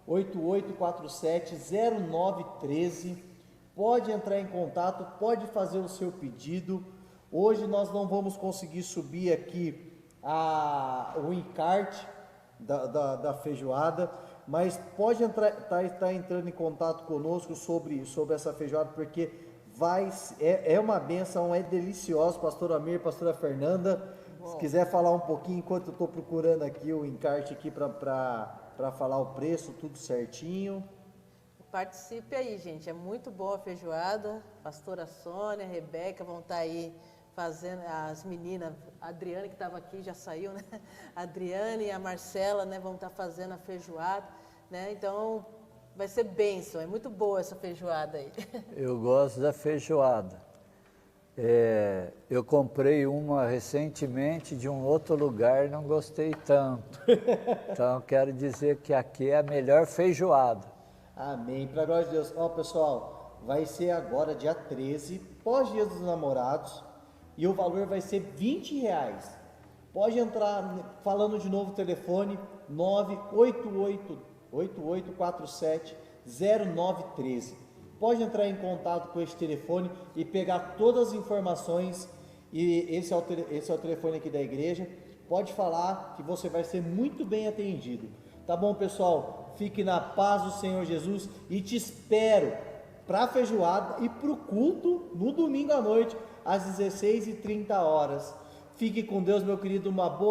988470913. Pode entrar em contato, pode fazer o seu pedido. Hoje nós não vamos conseguir subir aqui o encarte da feijoada, mas pode tá entrando em contato conosco sobre essa feijoada, porque é uma bênção, é deliciosa. Pastor Amir, pastora Fernanda, Se quiser falar um pouquinho, enquanto eu estou procurando aqui o encarte aqui para falar o preço, tudo certinho. Participe aí, gente. É muito boa a feijoada. Pastora Sônia, Rebeca vão estar aí fazendo, as meninas, a Adriane que estava aqui já saiu, né? A Adriane e a Marcela, né, vão estar fazendo a feijoada, né? Então vai ser bênção. É muito boa essa feijoada aí. Eu gosto da feijoada. Eu comprei uma recentemente de um outro lugar e não gostei tanto. Então quero dizer que aqui é a melhor feijoada. Amém. Para glória de Deus. Ó, pessoal, vai ser agora dia 13, pós-dia dos namorados, e o valor vai ser R$20. Pode entrar, falando de novo o telefone, 988-8847-0913. Pode entrar em contato com esse telefone e pegar todas as informações, e esse é o telefone aqui da igreja. Pode falar que você vai ser muito bem atendido. Tá bom, pessoal? Fique na paz do Senhor Jesus e te espero para a feijoada e para o culto no domingo à noite, às 16h30. Fique com Deus, meu querido, uma boa noite.